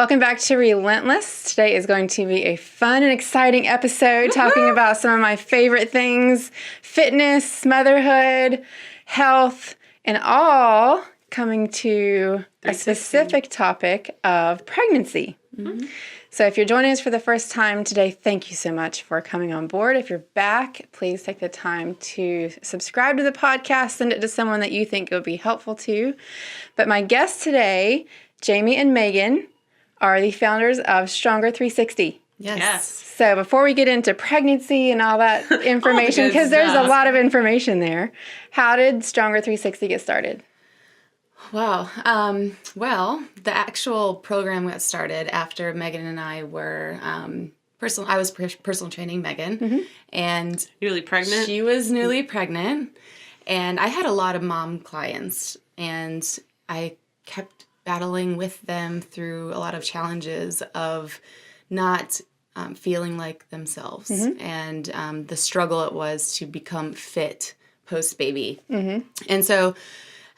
Welcome back to Relentless. Today is going to be a fun and exciting episode talking about some of my favorite things, fitness, motherhood, health, and all coming to a specific topic of pregnancy. Mm-hmm. So if you're joining us for the first time today, thank you so much for coming on board. If you're back, please take the time to subscribe to the podcast, send it to someone that you think it would be helpful to. But my guests today, Jamie and Megan, are the founders of Stronger 360. Yes. So before we get into pregnancy and all that information, because there's a lot of information there, how did Stronger 360 get started? Wow. Well, the actual program got started after Megan and I were I was personal training Megan, and newly pregnant. She was newly pregnant, and I had a lot of mom clients, and I kept battling with them through a lot of challenges of not feeling like themselves, and the struggle it was to become fit post-baby. And so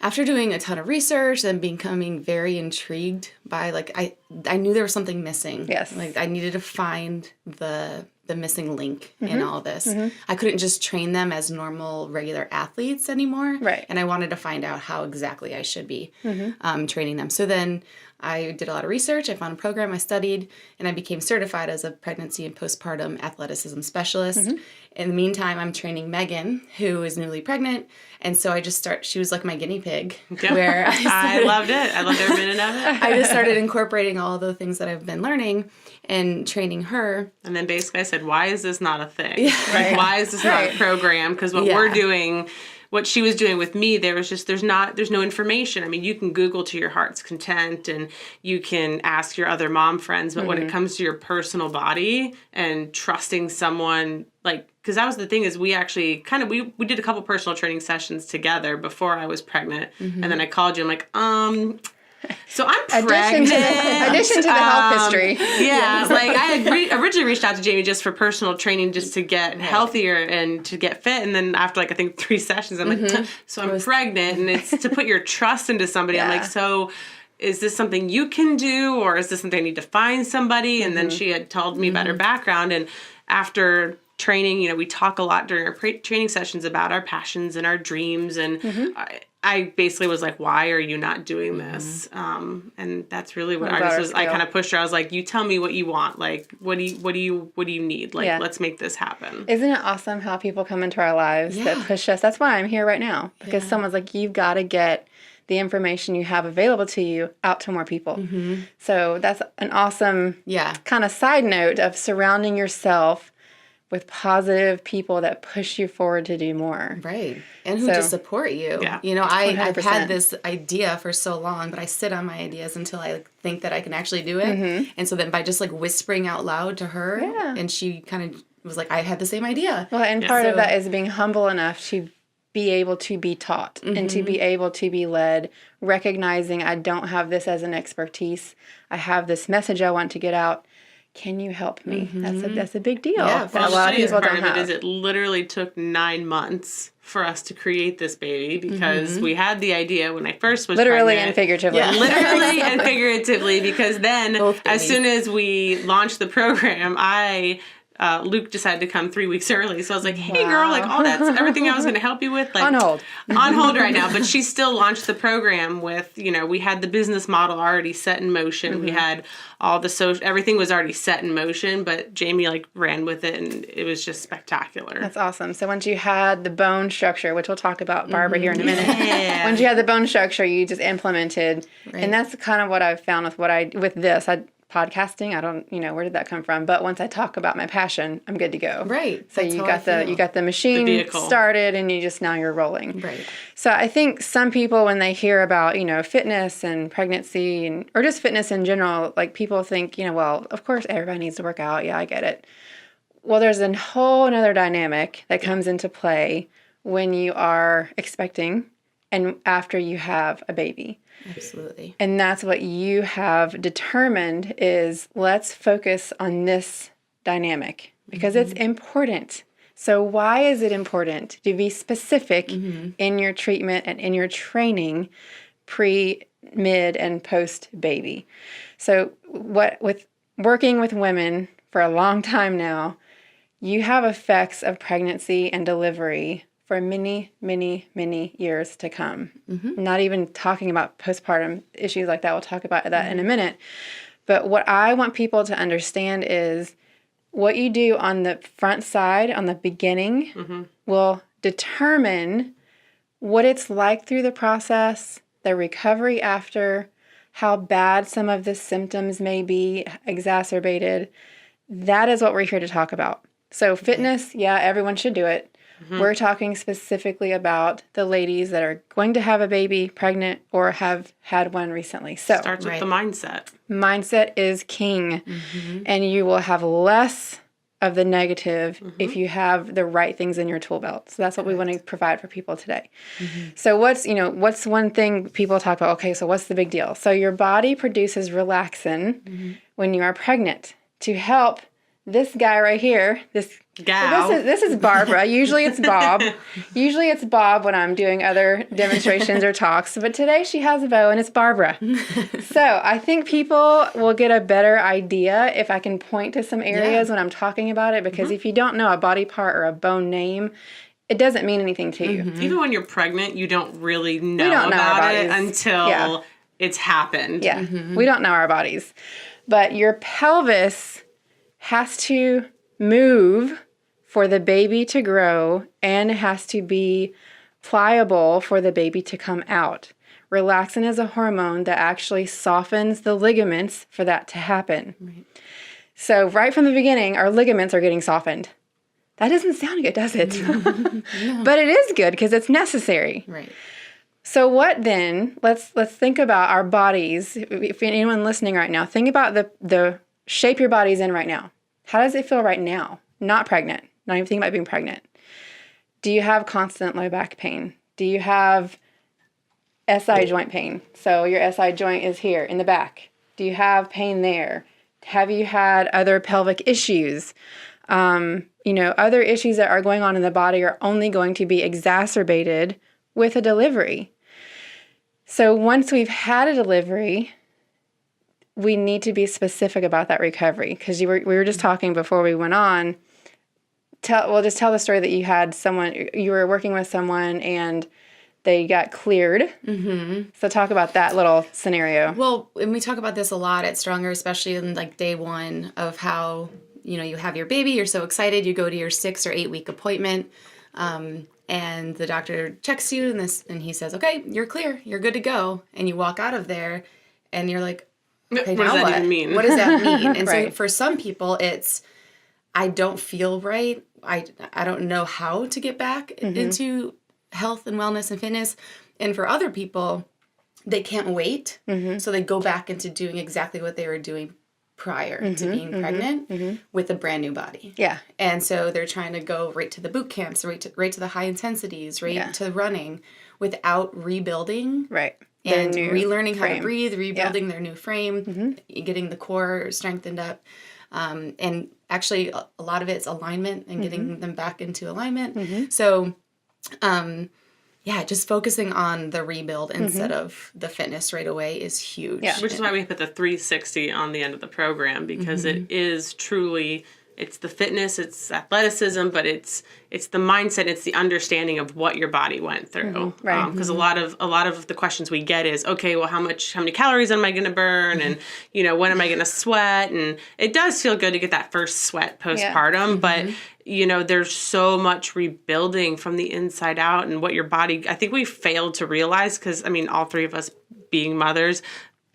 after doing a ton of research and becoming very intrigued by, I knew there was something missing. Yes. I needed to find the missing link in all this. I couldn't just train them as normal, regular athletes anymore. Right. And I wanted to find out how exactly I should be training them. So then I did a lot of research. I found a program I studied, and I became certified as a pregnancy and postpartum athleticism specialist. In the meantime, I'm training Megan, who is newly pregnant. And so she was like my guinea pig. Yeah. Where I loved it. I loved every minute of it. I just started incorporating all the things that I've been learning and training her. And then basically I said, why is this not a thing? Yeah. Like, why is this not a program? Because what we're doing, what she was doing with me, there's no information. I mean, you can Google to your heart's content and you can ask your other mom friends, but when it comes to your personal body and trusting someone, because that was the thing, is we actually we did a couple personal training sessions together before I was pregnant. And then I called you. I'm like, so I'm pregnant. Addition to the health history. Yeah, I originally reached out to Jamie just for personal training, just to get healthier and to get fit. And then after I think 3 sessions, I'm like, so I'm pregnant, and it's to put your trust into somebody. I'm like, so is this something you can do, or is this something I need to find somebody? And then she had told me about her background, and after training, we talk a lot during our training sessions about our passions and our dreams, and I basically was like, why are you not doing this? And that's really what I kind of pushed her. I was like, you tell me what you want. What do you need? Let's make this happen. Isn't it awesome how people come into our lives that push us? That's why I'm here right now, because someone's like, you've got to get the information you have available to you out to more people. So that's an awesome kind of side note of surrounding yourself with positive people that push you forward to do more. Right. And who just support you. Yeah. I've had this idea for so long, but I sit on my ideas until I think that I can actually do it. And so then by just whispering out loud to her, and she kind of was like, I had the same idea. Well, and part of that is being humble enough to be able to be taught and to be able to be led, recognizing I don't have this as an expertise. I have this message I want to get out. Can you help me? That's a big deal. Yeah, that a lot of people don't have. It literally took 9 months for us to create this baby, because we had the idea when I first was literally pregnant. And figuratively. Yeah. Literally and figuratively, because then as soon as we launched the program, Luke decided to come 3 weeks early. So I was like, hey, girl, all that's everything I was going to help you with. On hold. On hold right now. But she still launched the program with, we had the business model already set in motion. We had all the social, everything was already set in motion, but Jamie ran with it, and it was just spectacular. That's awesome. So once you had the bone structure, which we'll talk about Barbara here in a minute. Once you had the bone structure, you just implemented. Right. And that's kind of what I've found with this. Podcasting, I don't, where did that come from? But once I talk about my passion, I'm good to go. Right. So you got the machine started, and now you're rolling. Right. So I think some people, when they hear about, fitness and pregnancy or just fitness in general, people think, well, of course everybody needs to work out. Yeah, I get it. Well, there's a whole another dynamic that comes into play when you are expecting and after you have a baby. Absolutely. And that's what you have determined is, let's focus on this dynamic because it's important. So why is it important to be specific in your treatment and in your training pre mid, and post baby. So with working with women for a long time now, you have effects of pregnancy and delivery for many, many, many years to come. Not even talking about postpartum issues like that. We'll talk about that in a minute. But what I want people to understand is what you do on the front side, on the beginning, will determine what it's like through the process, the recovery after, how bad some of the symptoms may be exacerbated. That is what we're here to talk about. So fitness, yeah, everyone should do it. We're talking specifically about the ladies that are going to have a baby, pregnant, or have had one recently. So starts with the mindset. Mindset is king, and you will have less of the negative if you have the right things in your tool belt. So that's what we want to provide for people today. So what's one thing people talk about? Okay, so what's the big deal? So your body produces relaxin when you are pregnant to help this guy right here, this gal. So this is Barbara. Usually it's Bob. Usually it's Bob when I'm doing other demonstrations or talks. But today she has a bow and it's Barbara. So I think people will get a better idea if I can point to some areas when I'm talking about it. Because if you don't know a body part or a bone name, it doesn't mean anything to you. Even when you're pregnant, you don't really know about it until it's happened. Yeah, we don't know our bodies. But your pelvis has to move for the baby to grow, and it has to be pliable for the baby to come out. Relaxin is a hormone that actually softens the ligaments for that to happen. Right. So right from the beginning, our ligaments are getting softened. That doesn't sound good, does it? No. But it is good because it's necessary. Right. So what then? Let's think about our bodies. If anyone listening right now, think about the shape your body's in right now. How does it feel right now? Not pregnant. Not even thinking about being pregnant. Do you have constant low back pain? Do you have SI joint pain? So your SI joint is here in the back. Do you have pain there? Have you had other pelvic issues? Other issues that are going on in the body are only going to be exacerbated with a delivery. So once we've had a delivery, we need to be specific about that recovery, because we were just talking before we went on. Tell the story that you were working with someone and they got cleared. So talk about that little scenario. Well, and we talk about this a lot at Stronger, especially in like day one of how, you have your baby, you're so excited, you go to your 6 or 8 week appointment, and the doctor checks you and he says, okay, you're clear, you're good to go. And you walk out of there and you're like, okay, what does that even mean? What does that mean? And Right. so for some people, it's, I don't feel right. I don't know how to get back into health and wellness and fitness. And for other people, they can't wait. So they go back into doing exactly what they were doing prior to being pregnant with a brand new body. Yeah. And so they're trying to go right to the boot camps, right to the high intensities, to running without rebuilding. Right. And relearning how to breathe, rebuilding their new frame, getting the core strengthened up. And actually, a lot of it's alignment and getting them back into alignment. So, just focusing on the rebuild instead of the fitness right away is huge. Yeah. Which is why we put the 360 on the end of the program, because it is truly, it's the fitness, it's athleticism, but it's the mindset, it's the understanding of what your body went through. Right. Because a lot of the questions we get is, okay, well, how many calories am I going to burn, and when am I going to sweat? And it does feel good to get that first sweat postpartum, but there's so much rebuilding from the inside out, and what your body, I think we failed to realize, because all three of us being mothers,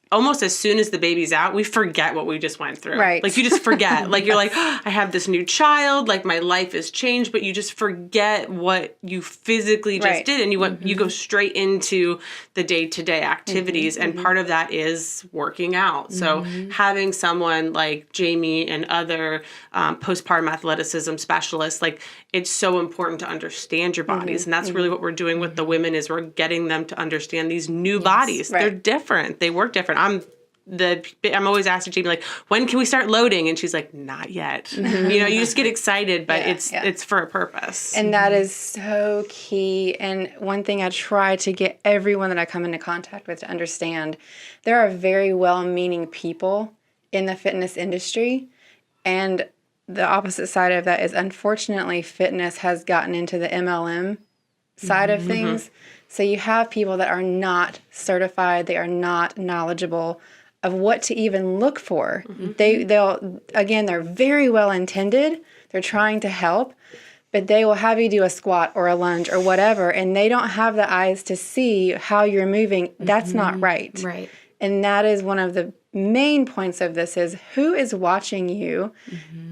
almost as soon as the baby's out, we forget what we just went through. Right. Like, you just forget. Like, you're like, oh, I have this new child. Like, my life has changed. But you just forget what you physically just did. And you go straight into the day-to-day activities. And part of that is working out. So having someone like Jamie and other postpartum athleticism specialists, like, it's so important to understand your bodies. And that's really what we're doing with the women, is we're getting them to understand these new bodies. Right. They're different. They work different. I'm I'm always asking Jamie, like, when can we start loading? And she's like, not yet. You just get excited, but it's for a purpose. And that is so key. And one thing I try to get everyone that I come into contact with to understand, there are very well-meaning people in the fitness industry. And the opposite side of that is, unfortunately, fitness has gotten into the MLM side of things. So you have people that are not certified, they are not knowledgeable of what to even look for. They're very well intended. They're trying to help, but they will have you do a squat or a lunge or whatever, and they don't have the eyes to see how you're moving. That's not right. Right. And that is one of the main points of this, is who is watching you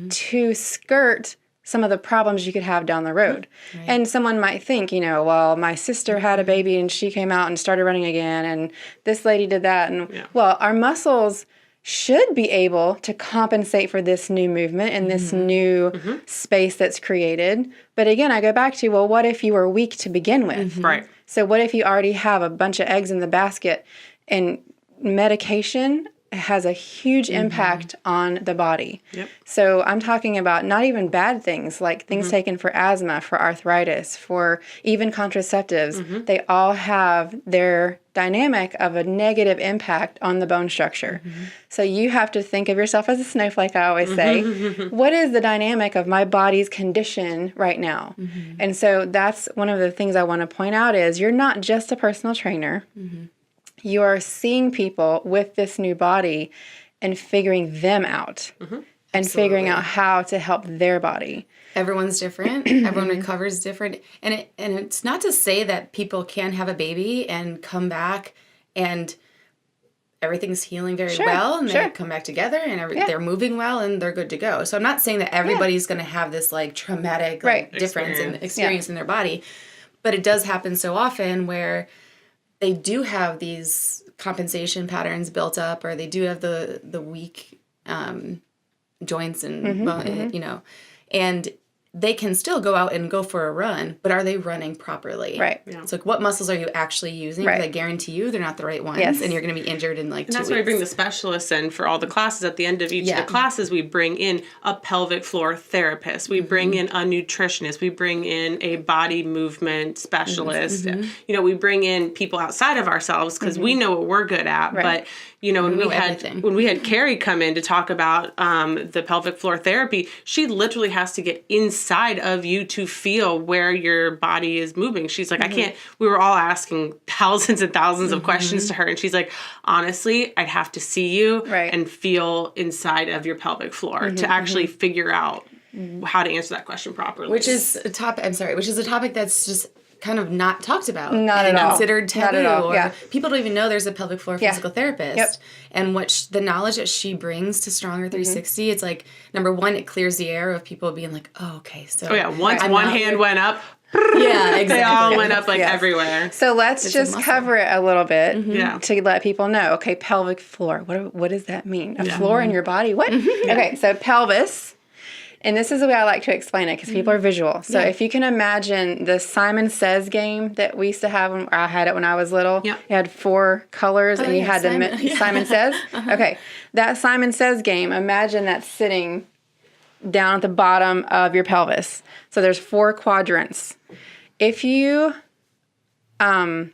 to skirt some of the problems you could have down the road. Right. And someone might think, well, my sister had a baby and she came out and started running again, and this lady did that. And well, our muscles should be able to compensate for this new movement and this new space that's created. But again, I go back to, well, what if you were weak to begin with? Right. So what if you already have a bunch of eggs in the basket? And medication has a huge impact on the body. Yep. So I'm talking about not even bad things, like things taken for asthma, for arthritis, for even contraceptives. They all have their dynamic of a negative impact on the bone structure. So you have to think of yourself as a snowflake, I always say. What is the dynamic of my body's condition right now? And so that's one of the things I want to point out is, you're not just a personal trainer. You are seeing people with this new body and figuring them out and figuring out how to help their body. Everyone's different. Everyone recovers different. And it's not to say that people can have a baby and come back and everything's healing very well, and they come back together and they're moving well and they're good to go. So I'm not saying that everybody's going to have this like traumatic difference in experience in their body, but it does happen so often where they do have these compensation patterns built up, or they do have the weak joints and and they can still go out and go for a run, but are they running properly? Right. Yeah. It's like, what muscles are you actually using? Because I guarantee you they're not the right ones, and you're going to be injured in like 2 weeks. And that's why we bring the specialists in for all the classes. At the end of each of the classes, we bring in a pelvic floor therapist. We bring in a nutritionist. We bring in a body movement specialist. We bring in people outside of ourselves because we know what we're good at. But when we had Carrie come in to talk about the pelvic floor therapy, she literally has to get inside of you to feel where your body is moving. She's like, I can't, we were all asking thousands and thousands of questions to her. And she's like, honestly, I'd have to see you and feel inside of your pelvic floor to actually figure out how to answer that question properly. Which is a topic that's just kind of not talked about. Not at all. Considered taboo. Not at all. Or people don't even know there's a pelvic floor physical therapist. And the knowledge that she brings to Stronger 360, it's like, number one, it clears the air of people being like, oh, okay, so. Once one hand went up, exactly. They all went up everywhere. So let's just cover it a little bit to let people know, okay, pelvic floor, what does that mean? A floor in your body? What? Okay, so pelvis. And this is the way I like to explain it because people are visual. So if you can imagine the Simon Says game that we used to have, I had it when I was little. You had 4 colors and you had Simon Says. Okay, that Simon Says game, imagine that sitting down at the bottom of your pelvis. So there's 4 quadrants. If you have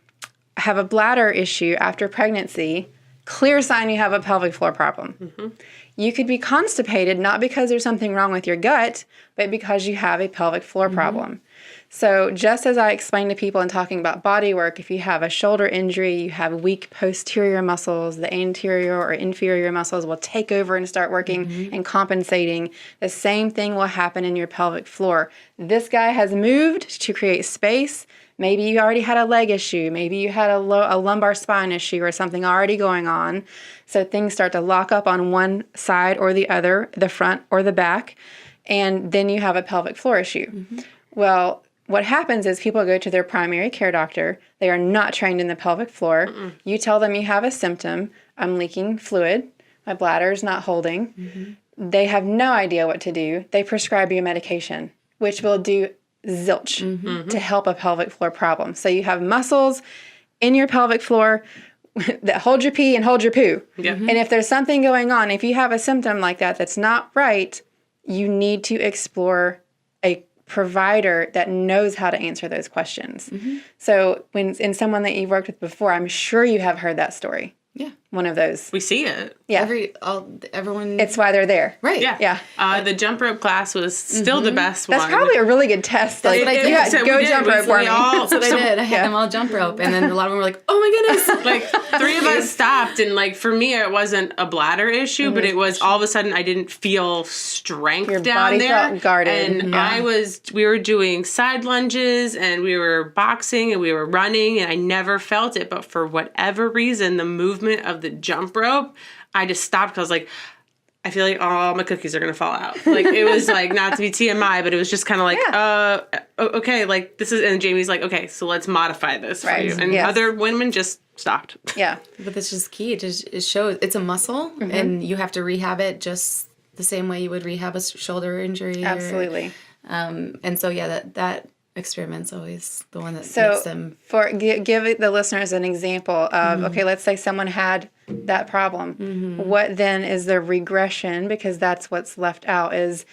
a bladder issue after pregnancy, clear sign you have a pelvic floor problem. You could be constipated not because there's something wrong with your gut, but because you have a pelvic floor problem. So just as I explained to people in talking about body work, if you have a shoulder injury, you have weak posterior muscles, the anterior or inferior muscles will take over and start working and compensating. The same thing will happen in your pelvic floor. This guy has moved to create space. Maybe you already had a leg issue. Maybe you had a lumbar spine issue or something already going on. So things start to lock up on one side or the other, the front or the back, and then you have a pelvic floor issue. Well, what happens is people go to their primary care doctor. They are not trained in the pelvic floor. You tell them you have a symptom. I'm leaking fluid. My bladder is not holding. They have no idea what to do. They prescribe you a medication, which will do zilch to help a pelvic floor problem. So you have muscles in your pelvic floor that hold your pee and hold your poo. Yeah. And if there's something going on, if you have a symptom like that that's not right, you need to explore a provider that knows how to answer those questions. So when in someone that you've worked with before, I'm sure you have heard that story. Yeah. One of those. We see it. Yeah. Everyone. It's why they're there. right. Yeah. The jump rope class was still the best one. That's probably a really good test. Like, what I did. you had, So go we did. jump rope for me. That's what I did. I had them all jump rope, and then a lot of them were like, "Oh my goodness!" Like 3 of us stopped, and like for me, it wasn't a bladder issue, but it was all of a sudden I didn't feel strength Your down body there, felt guarded. and we were doing side lunges, and we were boxing, and we were running, and I never felt it, but for whatever reason, the movement of the jump rope, I just stopped because I was like, I feel like all my cookies are going to fall out. Like, it was like, not to be TMI, but it was just kind of like, okay, like this is, and Jamie's like, okay, so let's modify this for you. And other women just stopped. Yeah. But that's just key. It shows it's a muscle, and you have to rehab it just the same way you would rehab a shoulder injury. Absolutely. And so, yeah, that experiment's always the one that makes So them. give the listeners an example of, okay, let's say someone had that problem. What then is the regression? Because that's what's left out is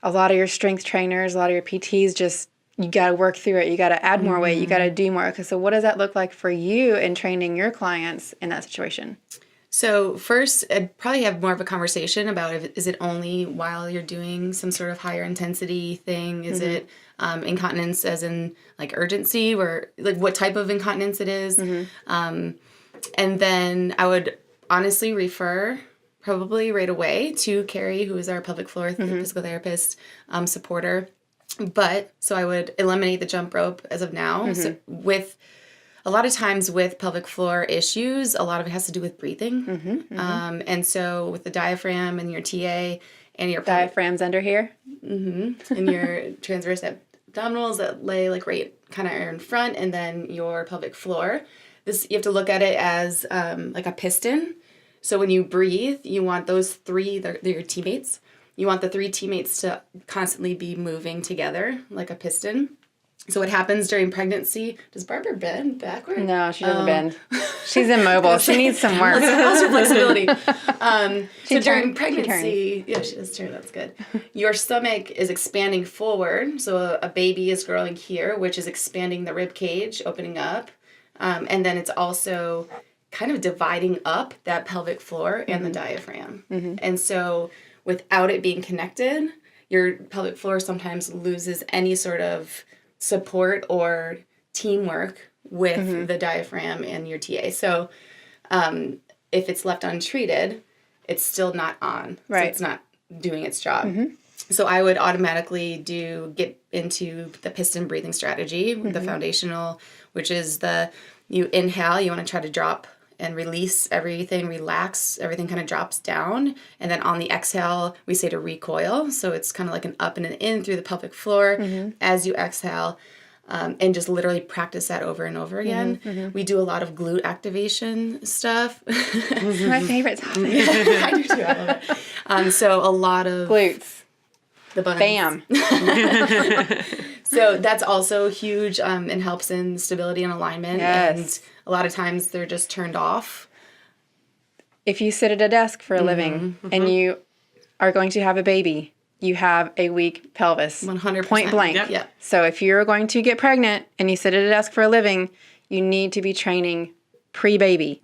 a lot of your strength trainers, a lot of your PTs just, you got to work through it. You got to add more weight. You got to do more. Okay, so what does that look like for you in training your clients in that situation? So first, I'd probably have more of a conversation about is it only while you're doing some sort of higher intensity thing? Is it incontinence as in like urgency, or like what type of incontinence it is? And then I would honestly refer probably right away to Carrie, who is our pelvic floor physical therapist supporter. But so I would eliminate the jump rope as of now. So with a lot of times with pelvic floor issues, a lot of it has to do with breathing. And so with the diaphragm and your TA and your Diaphragms under here. and your transverse abdominals that lay like right kind of in front, and then your pelvic floor. This, you have to look at it as like a piston. So when you breathe, you want those three, they're your teammates. You want the 3 teammates to constantly be moving together like a piston. So what happens during pregnancy? Does Barbara bend backward? No, she doesn't bend. She's immobile. She needs some work. How's your flexibility? So during turns. pregnancy, yeah, she does turn. That's good. Your stomach is expanding forward. So a baby is growing here, which is expanding the rib cage, opening up. And then it's also kind of dividing up that pelvic floor and the diaphragm. And so without it being connected, your pelvic floor sometimes loses any sort of support or teamwork with the diaphragm and your TA. So if it's left untreated, it's still not on. Right. So it's not doing its job. So I would automatically get into the piston breathing strategy, the foundational, which is you inhale, you want to try to drop and release everything, relax, everything kind of drops down. And then on the exhale, we say to recoil. So it's kind of like an up and an in through the pelvic floor as you exhale. And just literally practice that over and over again. We do a lot of glute activation stuff. It's my favorite topic. I do too. I love it. So a lot of Glutes. the buns. Bam. So that's also huge and helps in stability and alignment. Yes. And a lot of times they're just turned off. If you sit at a desk for a living and you are going to have a baby, you have a weak pelvis. 100%. Point blank. Yep. Yeah. So if you're going to get pregnant and you sit at a desk for a living, you need to be training pre-baby.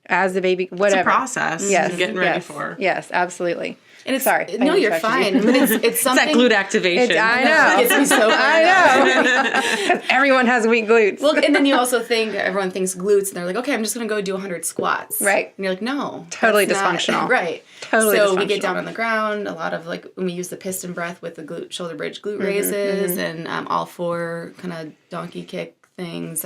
As the baby, whatever. It's a process. Yes. Getting ready for. Yes, absolutely. And it's, Sorry. I No, you're interrupted fine. you. But it's something. It's that glute activation. I know. It's me so I know. Everyone has weak glutes. Well, and then you also everyone thinks glutes, and they're like, okay, I'm just going to go do 100 squats. Right. And you're like, no. Totally that's not- dysfunctional. Right. Totally So we dysfunctional. get down on the ground, a lot of when we use the piston breath with the shoulder bridge glute raises and all 4 kind of donkey kick things.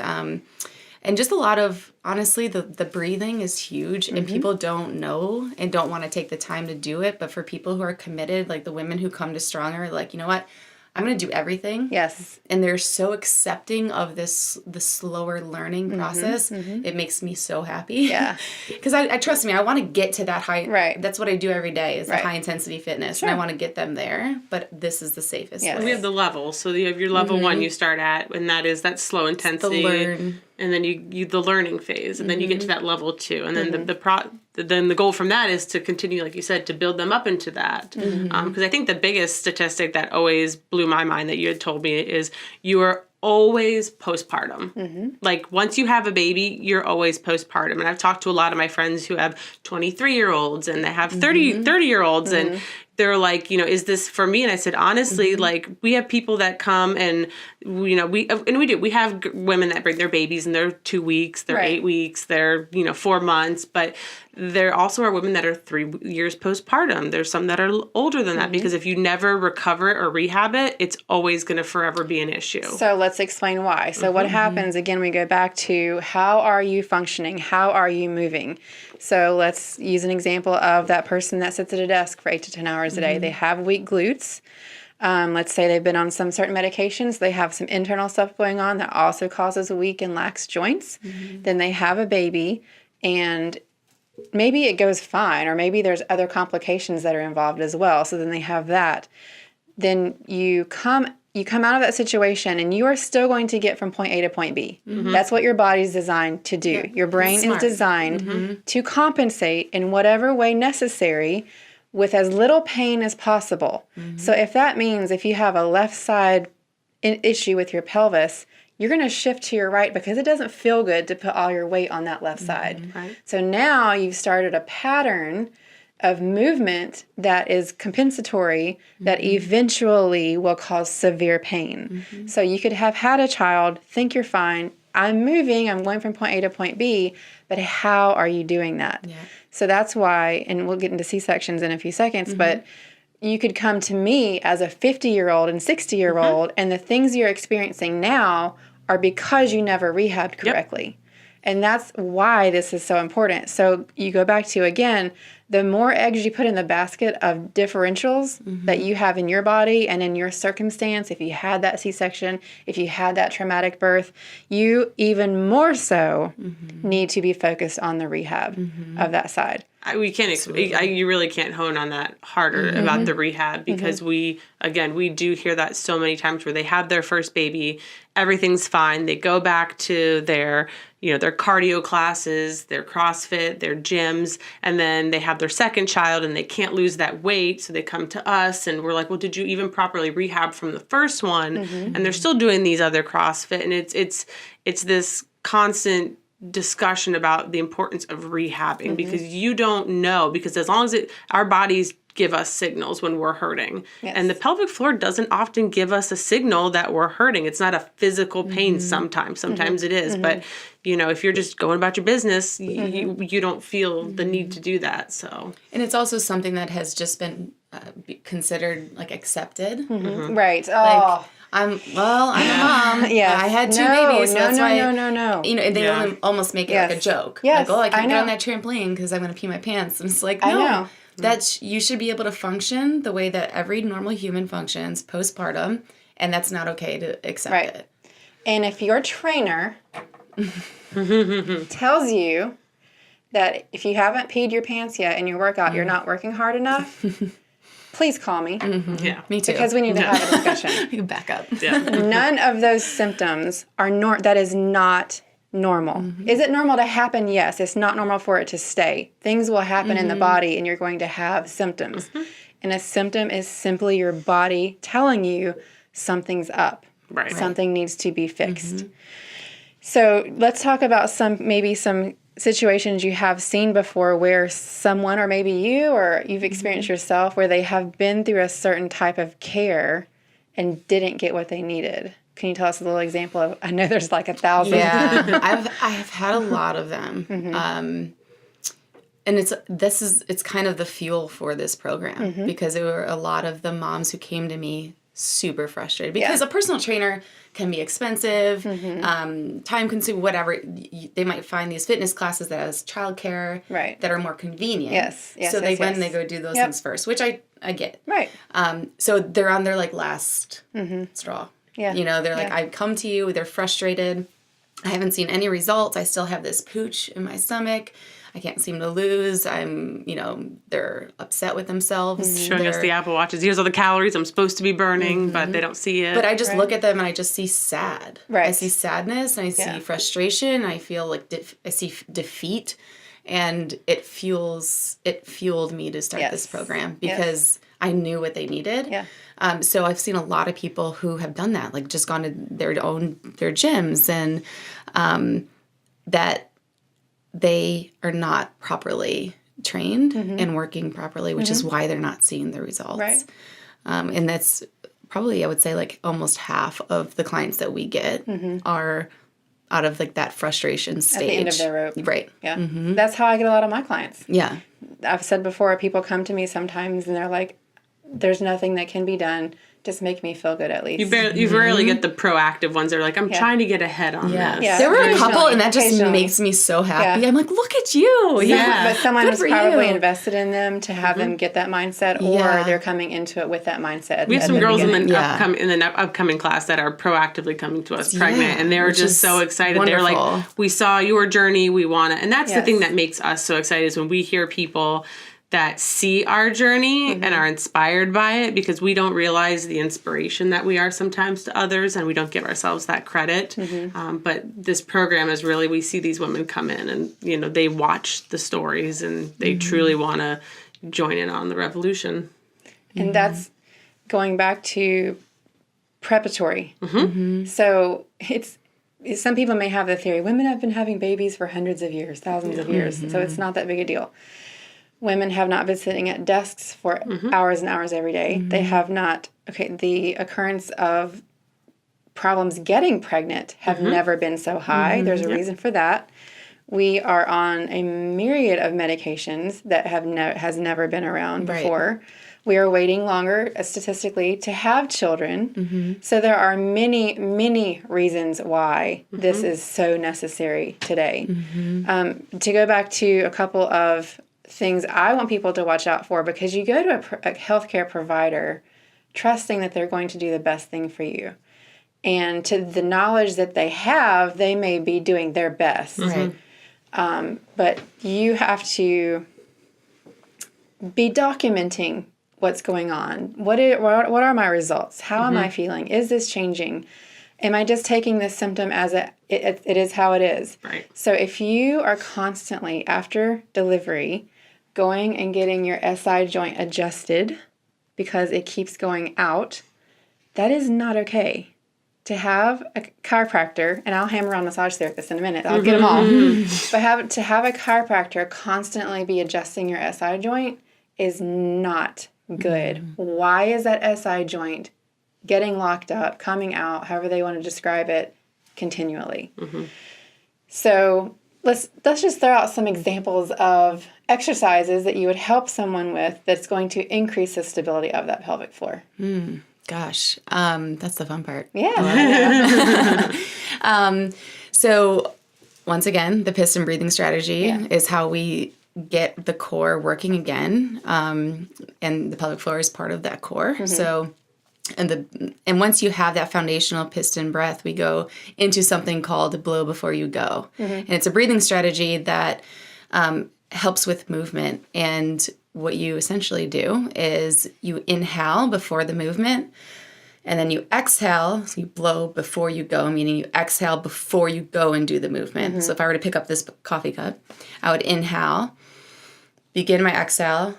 And just a lot of, honestly, the breathing is huge and people don't know and don't want to take the time to do it. But for people who are committed, like the women who come to Stronger, like, you know what? I'm going to do everything. Yes. And they're so accepting of the slower learning process. It makes me so happy. Yeah. Because I trust me, I want to get to that high. Right. That's what I do every day is the Right. high intensity fitness. And I want to get them there. But this is the safest Yes. way. We have the levels. So you have your level 1 you start at, and that's slow intensity. learn. and then you the learning phase, and then you get to that level 2, and then then the goal from that is to continue, like you said, to build them up into that. Because I think the biggest statistic that always blew my mind that you had told me is you are always postpartum. Like once you have a baby, you're always postpartum. And I've talked to a lot of my friends who have 23-year-olds and they have 30-year-olds and they're like, is this for me? And I said, honestly, like we have people that come and, we have women that bring their babies and they're 2 weeks, they're 8 weeks, they're, 4 months, but there also are women that are 3 years postpartum. There's some that are older than that because if you never recover it or rehab it, it's always going to forever be an issue. So let's explain why. So what happens, again, we go back to how are you functioning? How are you moving? So let's use an example of that person that sits at a desk for 8 to 10 hours a day. They have weak glutes. Let's say they've been on some certain medications. They have some internal stuff going on that also causes weak and lax joints. Then they have a baby and maybe it goes fine, or maybe there's other complications that are involved as well. So then they have that. Then you come out of that situation and you are still going to get from point A to point B. That's what your body's designed to do. Your brain is designed to compensate in whatever way necessary with as little pain as possible. So if that means if you have a left side issue with your pelvis, you're going to shift to your right because it doesn't feel good to put all your weight on that left side. Right. So now you've started a pattern of movement that is compensatory that eventually will cause severe pain. So you could have had a child, think you're fine, I'm moving, I'm going from point A to point B, but how are you doing that? Yeah. So that's why, and we'll get into C-sections in a few seconds, but you could come to me as a 50-year-old and 60-year-old, and the things you're experiencing now are because you never rehabbed correctly. And that's why this is so important. So you go back to, again, the more eggs you put in the basket of differentials that you have in your body and in your circumstance, if you had that C-section, if you had that traumatic birth, you even more so need to be focused on the rehab of that side. You really can't hone on that harder about the rehab because we do hear that so many times where they have their first baby, everything's fine. They go back to their cardio classes, their CrossFit, their gyms, and then they have their second child and they can't lose that weight. So they come to us and we're like, well, did you even properly rehab from the first one? And they're still doing these other CrossFit. And it's this constant discussion about the importance of rehabbing because you don't know, because as long as our bodies give us signals when we're hurting. And the pelvic floor doesn't often give us a signal that we're hurting. It's not a physical pain sometimes. Sometimes it is. But, if you're just going about your business, you don't feel the need to do that. So, and it's also something that has just been considered like accepted. Right. Like, I'm a mom. Yes. I had 2 babies. So that's why. No. They almost make it like a joke. Yes. Like, I can't get on that trampoline because I'm going to pee my pants. And it's like, no. I know. You should be able to function the way that every normal human functions postpartum, and that's not okay to accept it. And if your trainer tells you that if you haven't peed your pants yet in your workout, you're not working hard enough, please call me. Yeah, me too. Because we need to have a discussion. You back up. Yeah. None of those symptoms are that is not normal. Is it normal to happen? Yes. It's not normal for it to stay. Things will happen in the body and you're going to have symptoms. And a symptom is simply your body telling you something's up. Right. Something needs to be fixed. So let's talk about some situations you have seen before where someone, or maybe you, or you've experienced yourself, where they have been through a certain type of care and didn't get what they needed. Can you tell us a little example of? I know there's like 1,000. Yeah, I've had a lot of them, and it's kind of the fuel for this program because there were a lot of the moms who came to me super frustrated because a personal trainer can be expensive, time consuming, whatever. They might find these fitness classes that has childcare that are more convenient. Yes. So they went and they go do those things first, which I get. Right. So they're on their like last straw. Yeah. They're like, I come to you, they're frustrated. I haven't seen any results. I still have this pooch in my stomach. I can't seem to lose. I'm, they're upset with themselves. Showing us the Apple Watches. Here's all the calories I'm supposed to be burning, but they don't see it. But I just look at them and I just see sad. Right. I see sadness and I see frustration. I feel like I see defeat, and it fueled me to start this program because I knew what they needed. Yeah. So I've seen a lot of people who have done that, like just gone to their gyms, and that they are not properly trained and working properly, which is why they're not seeing the results. Right. And that's probably, I would say, like almost half of the clients that we get are out of like that frustration stage. At the end of their rope. Right. Yeah. That's how I get a lot of my clients. Yeah. I've said before, people come to me sometimes and they're like, there's nothing that can be done. Just make me feel good at least. You rarely get the proactive ones that are like, I'm trying to get ahead on this. Yeah. There were a couple, and that just makes me so happy. I'm like, look at you. But someone Good was for probably you. invested in them to have them get that mindset, or they're coming into it with that mindset. We have some girls in the beginning. upcoming class that are proactively coming to us pregnant, and they were just so excited. Wonderful. They're like, we saw your journey, we want to. And that's the thing that makes us so excited is when we hear people that see our journey and are inspired by it, because we don't realize the inspiration that we are sometimes to others, and we don't give ourselves that credit. But this program is really, we see these women come in and, they watch the stories and they truly want to join in on the revolution. And that's going back to preparatory. So it's some people may have the theory, women have been having babies for hundreds of years, thousands of years, so it's not that big a deal. Women have not been sitting at desks for hours and hours every day. They have not, the occurrence of problems getting pregnant have never been so high. There's a reason for that. We are on a myriad of medications that has never been around before. We are waiting longer, statistically, to have children. So there are many, many reasons why this is so necessary today. To go back to a couple of things I want people to watch out for, because you go to a healthcare provider trusting that they're going to do the best thing for you. And to the knowledge that they have, they may be doing their best. Right. But you have to be documenting what's going on. What are my results? How am I feeling? Is this changing? Am I just taking this symptom as it is how it is? Right. So if you are constantly, after delivery, going and getting your SI joint adjusted because it keeps going out, that is not okay. To have a chiropractor, and I'll hammer on massage therapists in a minute, I'll get them all, but to have a chiropractor constantly be adjusting your SI joint is not good. Why is that SI joint getting locked up, coming out, however they want to describe it, continually? So let's just throw out some examples of exercises that you would help someone with that's going to increase the stability of that pelvic floor. Gosh, that's the fun part. Yeah. So once again, the piston breathing strategy is how we get the core working again. And the pelvic floor is part of that core. So, and once you have that foundational piston breath, we go into something called blow before you go. And it's a breathing strategy that helps with movement. And what you essentially do is you inhale before the movement, and then you exhale. So you blow before you go, meaning you exhale before you go and do the movement. So if I were to pick up this coffee cup, I would inhale, begin my exhale,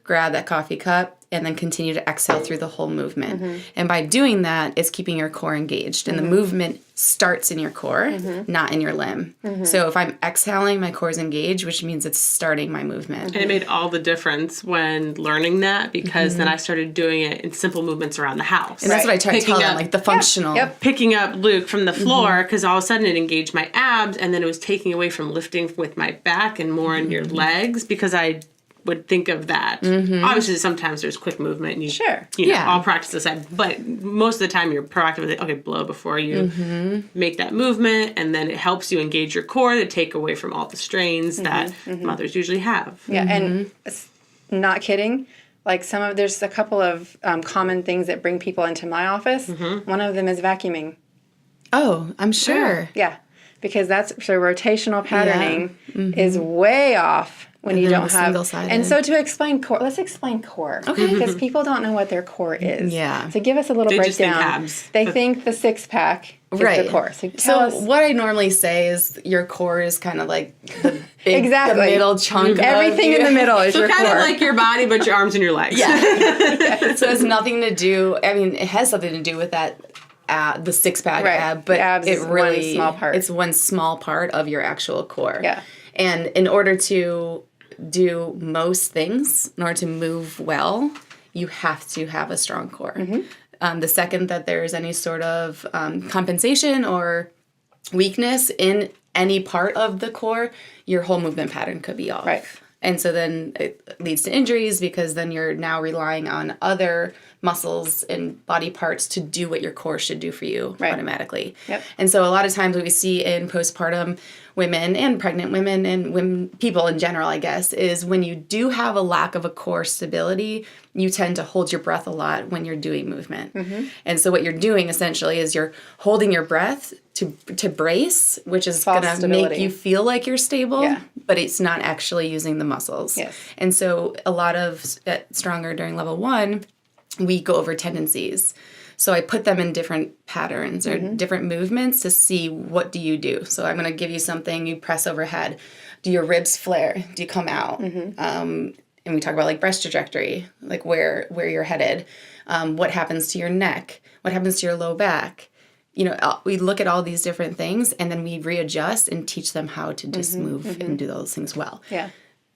grab that coffee cup, and then continue to exhale through the whole movement. And by doing that, it's keeping your core engaged. And the movement starts in your core, not in your limb. So if I'm exhaling, my core is engaged, which means it's starting my movement. And it made all the difference when learning that, because then I started doing it in simple movements around the house. And that's what I try to tell them, like the functional. Picking up Luke from the floor, because all of a sudden it engaged my abs, and then it was taking away from lifting with my back and more in your legs, because I would think of that. Obviously, sometimes there's quick movement, and you know, I'll practice this side, but most of the time you're proactive with it. Okay, blow before you make that movement, and then it helps you engage your core to take away from all the strains that mothers usually have. Yeah, and not kidding. Like there's a couple of common things that bring people into my office. One of them is vacuuming. Oh, I'm sure. Yeah. because that's so rotational patterning is way off when you don't have single-sided. And so to explain core, let's explain core. Okay. Because people don't know what their core is. Yeah. So give us a little breakdown. Just think abs. They think the six pack is the core. So tell us. What I normally say is your core is kind of like the big, Exactly. the middle chunk. Everything in the middle is your kind core. of like your body, but your arms and your legs. Yeah. So it's nothing to do. I mean, it has something to do with that. The six pack ab, but abs it is really one small part. It's one small part of your actual core. Yeah. And in order to do most things, in order to move well, you have to have a strong core. The second that there's any sort of compensation or weakness in any part of the core, your whole movement pattern could be off. Right. And so then it leads to injuries because then you're now relying on other muscles and body parts to do what your core should do for you automatically. Yep. And so a lot of times what we see in postpartum women and pregnant women and women, people in general, I guess, is when you do have a lack of a core stability, you tend to hold your breath a lot when you're doing movement. And so what you're doing essentially is you're holding your breath to brace, which is going to make you feel like you're stable, but it's not actually using the muscles. Yes. And so a lot of Stronger during level 1, we go over tendencies. So I put them in different patterns or different movements to see what do you do. So I'm going to give you something, you press overhead. Do your ribs flare? Do you come out? And we talk about like breast trajectory, like where you're headed. What happens to your neck? What happens to your low back? You know, we look at all these different things and then we readjust and teach them how to just move and do those things well. Yeah.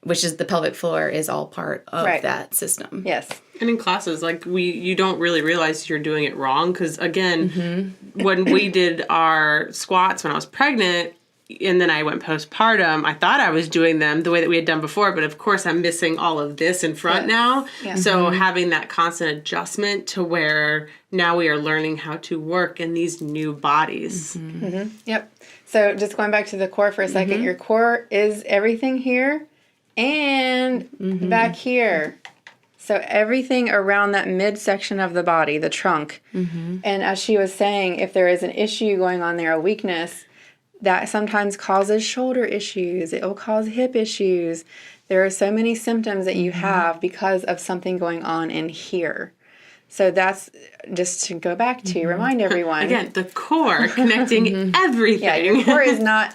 Which is the pelvic floor is all part of that system. Yes. And in classes, like you don't really realize you're doing it wrong because again, when we did our squats when I was pregnant, and then I went postpartum, I thought I was doing them the way that we had done before, but of course I'm missing all of this in front now. Yeah. So having that constant adjustment to where now we are learning how to work in these new bodies. Yep. So just going back to the core for a second, your core is everything here and back here. So everything around that midsection of the body, the trunk. And as she was saying, if there is an issue going on there, a weakness, that sometimes causes shoulder issues. It will cause hip issues. There are so many symptoms that you have because of something going on in here. So that's just to go back to remind everyone. Again, the core connecting everything. Yeah, your core is not...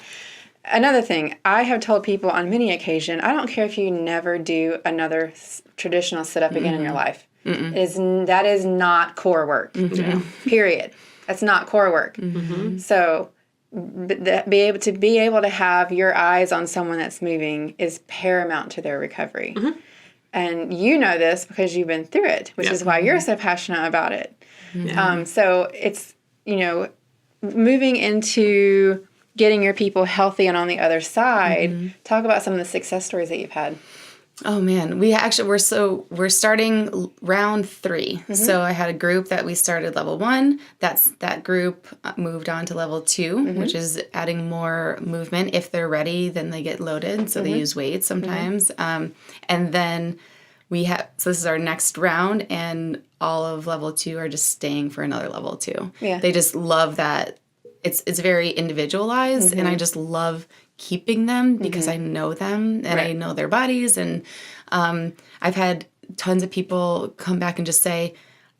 Another thing, I have told people on many occasions, I don't care if you never do another traditional sit-up again in your life. That is not core work. Period. That's not core work. So be able to have your eyes on someone that's moving is paramount to their recovery. And you know this because you've been through it, which is why you're so passionate about it. So it's, moving into getting your people healthy and on the other side, talk about some of the success stories that you've had. Oh man, we're starting round 3. So I had a group that we started level 1. That group moved on to level 2, which is adding more movement. If they're ready, then they get loaded. So they use weights sometimes. And then so this is our next round, and all of level 2 are just staying for another level 2. Yeah. They just love that. It's very individualized, and I just love keeping them because I know them and I know their bodies. And I've had tons of people come back and just say,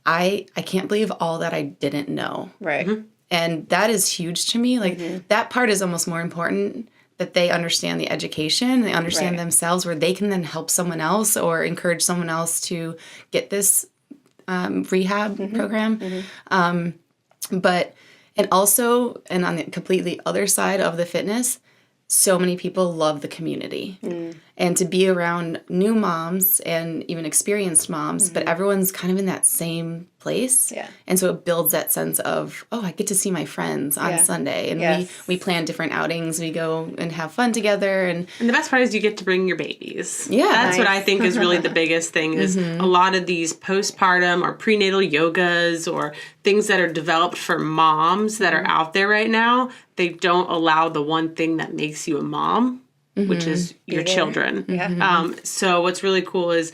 I can't believe all that I didn't know. Right. And that is huge to me. Like that part is almost more important, that they understand the education, they understand themselves, where they can then help someone else or encourage someone else to get this rehab program. And also, and on the completely other side of the fitness, so many people love the community. And to be around new moms and even experienced moms, but everyone's kind of in that same place. Yeah. And so it builds that sense of, I get to see my friends on Sunday. And we plan different outings. We go and have fun together. And the best part is you get to bring your babies. Yeah. That's what I think is really the biggest thing is a lot of these postpartum or prenatal yogas or things that are developed for moms that are out there right now, they don't allow the one thing that makes you a mom, which is your children. Yeah. So what's really cool is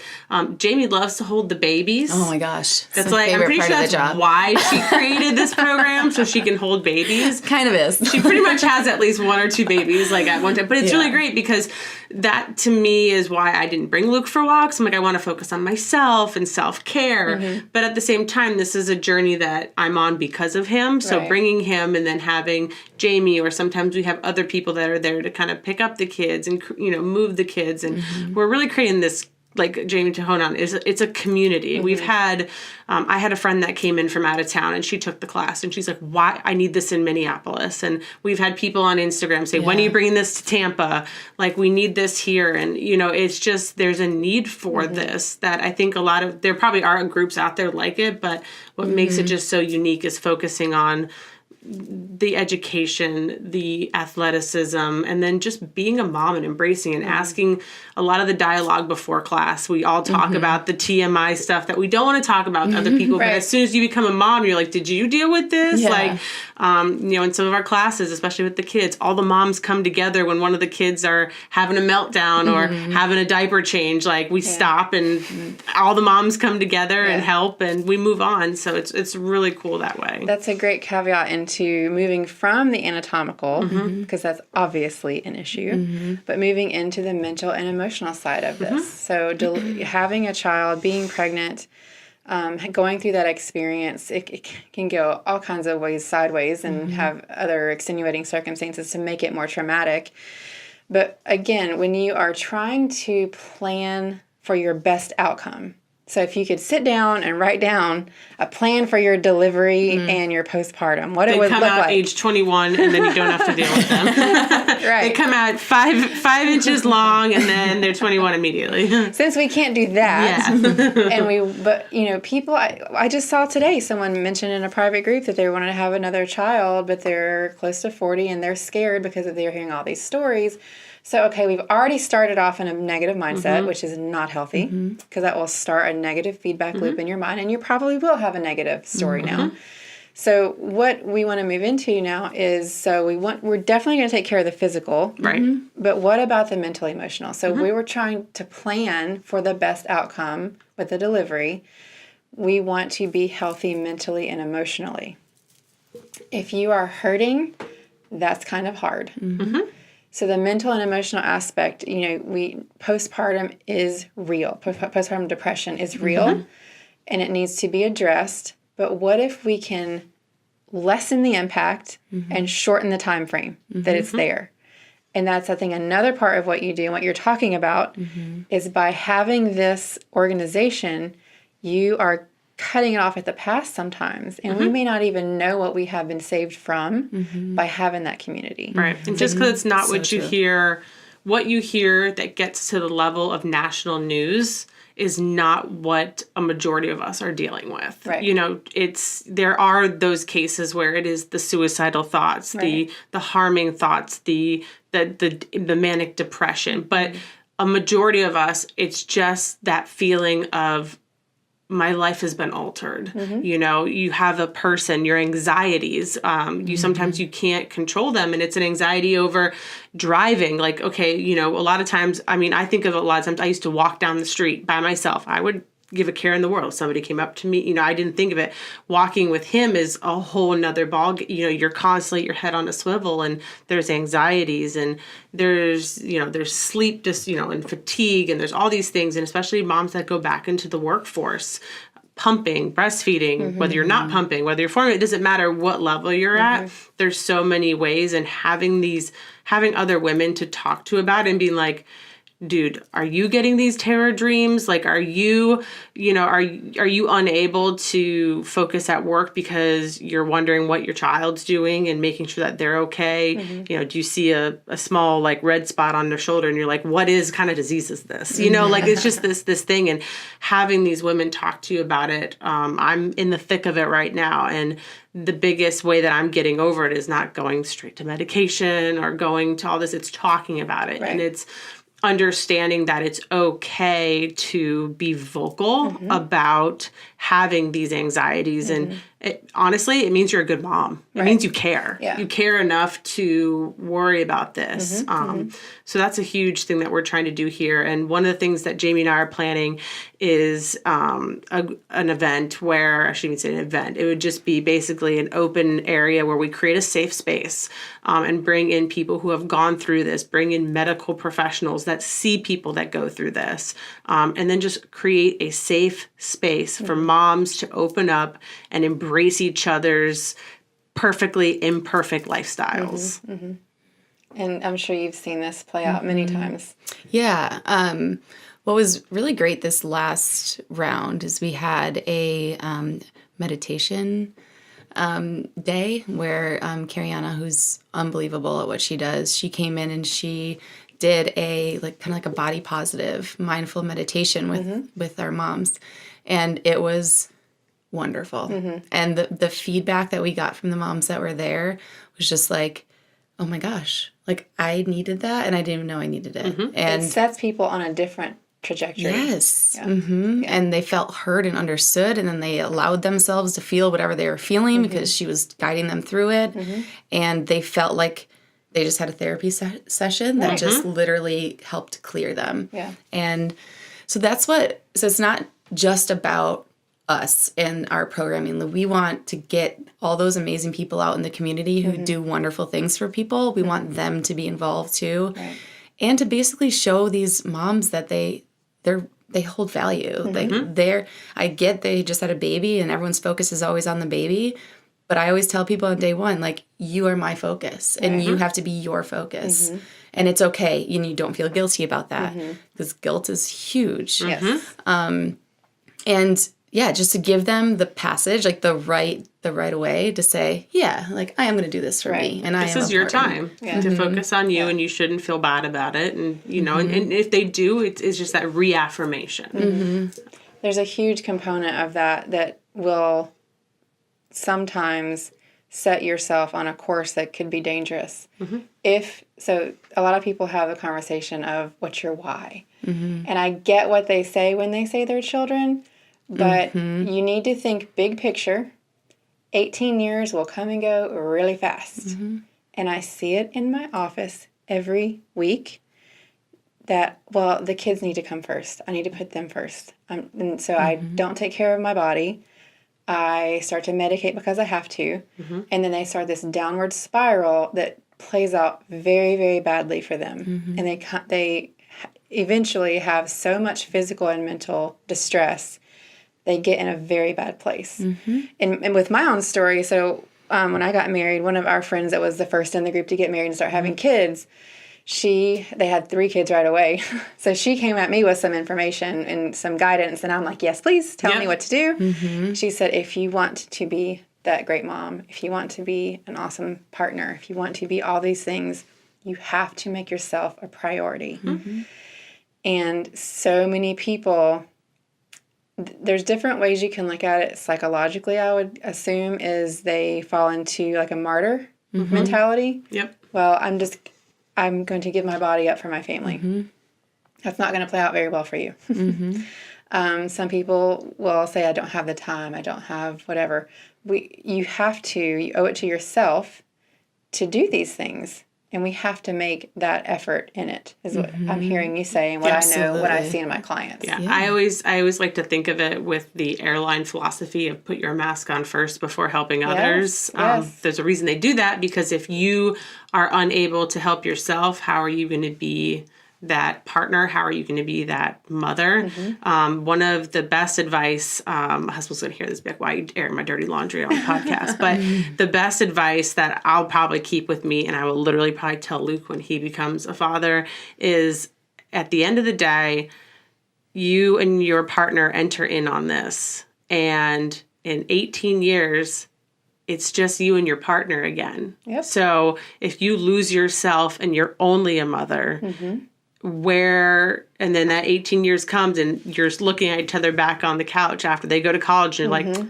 Jamie loves to hold the babies. Oh my gosh. That's like, I'm pretty sure that's why she created this program, so she can hold babies. Kind of is. She pretty much has at least 1 or 2 babies like at one time. But it's really great because that to me is why I didn't bring Luke for walks. I'm like, I want to focus on myself and self-care. But at the same time, this is a journey that I'm on because of him. So bringing him and then having Jamie, or sometimes we have other people that are there to kind of pick up the kids and, you know, move the kids. And we're really creating this, like Jamie to hone on, it's a community. We've had, I had a friend that came in from out of town and she took the class and she's like, why? I need this in Minneapolis. And we've had people on Instagram say, when are you bringing this to Tampa? Like, we need this here. And, you know, it's just, there's a need for this that I think there probably are groups out there like it, but what makes it just so unique is focusing on the education, the athleticism, and then just being a mom and embracing and asking a lot of the dialogue before class. We all talk about the TMI stuff that we don't want to talk about with other people, but as soon as you become a mom, you're like, did you deal with this? Like, you know, in some of our classes, especially with the kids, all the moms come together when one of the kids are having a meltdown or having a diaper change. Like, we stop and all the moms come together and help, and we move on. So it's really cool that way. That's a great caveat into moving from the anatomical, because that's obviously an issue, but moving into the mental and emotional side of this. So having a child, being pregnant, going through that experience, it can go all kinds of ways sideways and have other extenuating circumstances to make it more traumatic. But again, when you are trying to plan for your best outcome, so if you could sit down and write down a plan for your delivery and your postpartum, what it would look like. They come out age 21 and then you don't have to deal with them. They come out 5 inches long and then they're 21 immediately. Since we can't do that, but you know, people, I just saw today someone mentioned in a private group that they wanted to have another child, but they're close to 40 and they're scared because they're hearing all these stories. So, okay, we've already started off in a negative mindset, which is not healthy, because that will start a negative feedback loop in your mind, and you probably will have a negative story now. So what we want to move into now is, we're definitely going to take care of the physical, right? But what about the mental, emotional? So we were trying to plan for the best outcome with the delivery. We want to be healthy mentally and emotionally. If you are hurting, that's kind of hard. So the mental and emotional aspect, you know, postpartum is real. Postpartum depression is real, and it needs to be addressed. But what if we can lessen the impact and shorten the time frame that it's there? And that's, I think, another part of what you do and what you're talking about is by having this organization, you are cutting it off at the pass sometimes, and we may not even know what we have been saved from by having that community. Right. And just because it's not what you hear that gets to the level of national news is not what a majority of us are dealing with. Right. You know, there are those cases where it is the suicidal thoughts, the harming thoughts, the manic depression, but a majority of us, it's just that feeling of, my life has been altered. You know, you have a person, your anxieties, sometimes you can't control them, and it's an anxiety over driving. Like, okay, you know, a lot of times, I think of a lot of times I used to walk down the street by myself. I would give a care in the world. If somebody came up to me, you know, I didn't think of it. Walking with him is a whole nother ball. You know, you're constantly your head on a swivel, and there's anxieties, and there's sleep, and fatigue, and there's all these things. And especially moms that go back into the workforce, pumping, breastfeeding, whether you're not pumping, whether you're forming, it doesn't matter what level you're at. There's so many ways, and having other women to talk to about it and being like, dude, are you getting these terror dreams? Like, are you unable to focus at work because you're wondering what your child's doing and making sure that they're okay? You know, do you see a small like red spot on their shoulder and you're like, what kind of disease is this? You know, like it's just this thing, and having these women talk to you about it. I'm in the thick of it right now, and the biggest way that I'm getting over it is not going straight to medication or going to all this. It's talking about it, and it's understanding that it's okay to be vocal about having these anxieties. And honestly, it means you're a good mom. It means you care. Yeah. You care enough to worry about this. So that's a huge thing that we're trying to do here. And one of the things that Jamie and I are planning is an event where, I shouldn't even say an event, it would just be basically an open area where we create a safe space and bring in people who have gone through this, bring in medical professionals that see people that go through this, and then just create a safe space for moms to open up and embrace each other's perfectly imperfect lifestyles. And I'm sure you've seen this play out many times. Yeah. What was really great this last round is we had a meditation day where Kariana, who's unbelievable at what she does, she came in and she did a kind of like a body positive mindful meditation with our moms, and it was wonderful. And the feedback that we got from the moms that were there was just like, oh my gosh, like I needed that and I didn't even know I needed it. And it sets people on a different trajectory. yes. And they felt heard and understood, and then they allowed themselves to feel whatever they were feeling because she was guiding them through it. And they felt like they just had a therapy session that just literally helped clear them. Yeah. And so so it's not just about us and our programming. We want to get all those amazing people out in the community who do wonderful things for people. We want them to be involved too. Right. And to basically show these moms that they hold value. Like I get they just had a baby and everyone's focus is always on the baby. But I always tell people on day one, like, you are my focus and you have to be your focus. And it's okay. You don't feel guilty about that because guilt is huge. Yes. And yeah, just to give them the passage, like the right way to say, yeah, like I am going to do this for me. And this is your time to focus on you, and you shouldn't feel bad about it. And, and if they do, it's just that reaffirmation. There's a huge component of that will sometimes set yourself on a course that could be dangerous. So a lot of people have the conversation of what's your why? And I get what they say when they say they're children, but you need to think big picture. 18 years will come and go really fast. And I see it in my office every week that, well, the kids need to come first. I need to put them first. And so I don't take care of my body. I start to medicate because I have to. And then they start this downward spiral that plays out very, very badly for them. And they eventually have so much physical and mental distress, they get in a very bad place. And with my own story, so when I got married, one of our friends that was the first in the group to get married and start having kids, they had 3 kids right away. So she came at me with some information and some guidance, and I'm like, yes, please tell me what to do. She said, if you want to be that great mom, if you want to be an awesome partner, if you want to be all these things, you have to make yourself a priority. And so many people, there's different ways you can look at it psychologically, I would assume, is they fall into like a martyr mentality. Well, I'm going to give my body up for my family. That's not going to play out very well for you. Some people will say, I don't have the time, I don't have whatever. You owe it to yourself to do these things. And we have to make that effort in it, is what I'm hearing you say and what I know, what I see in my clients. I always like to think of it with the airline philosophy of put your mask on first before helping others. There's a reason they do that, because if you are unable to help yourself, how are you going to be that partner? How are you going to be that mother? One of the best advice, my husband's going to hear this, be like, why are you airing my dirty laundry on the podcast? But the best advice that I'll probably keep with me, and I will literally probably tell Luke when he becomes a father, is at the end of the day, you and your partner enter in on this. And in 18 years, it's just you and your partner again. So if you lose yourself and you're only a mother, and then that 18 years comes and you're looking at each other back on the couch after they go to college and you're like,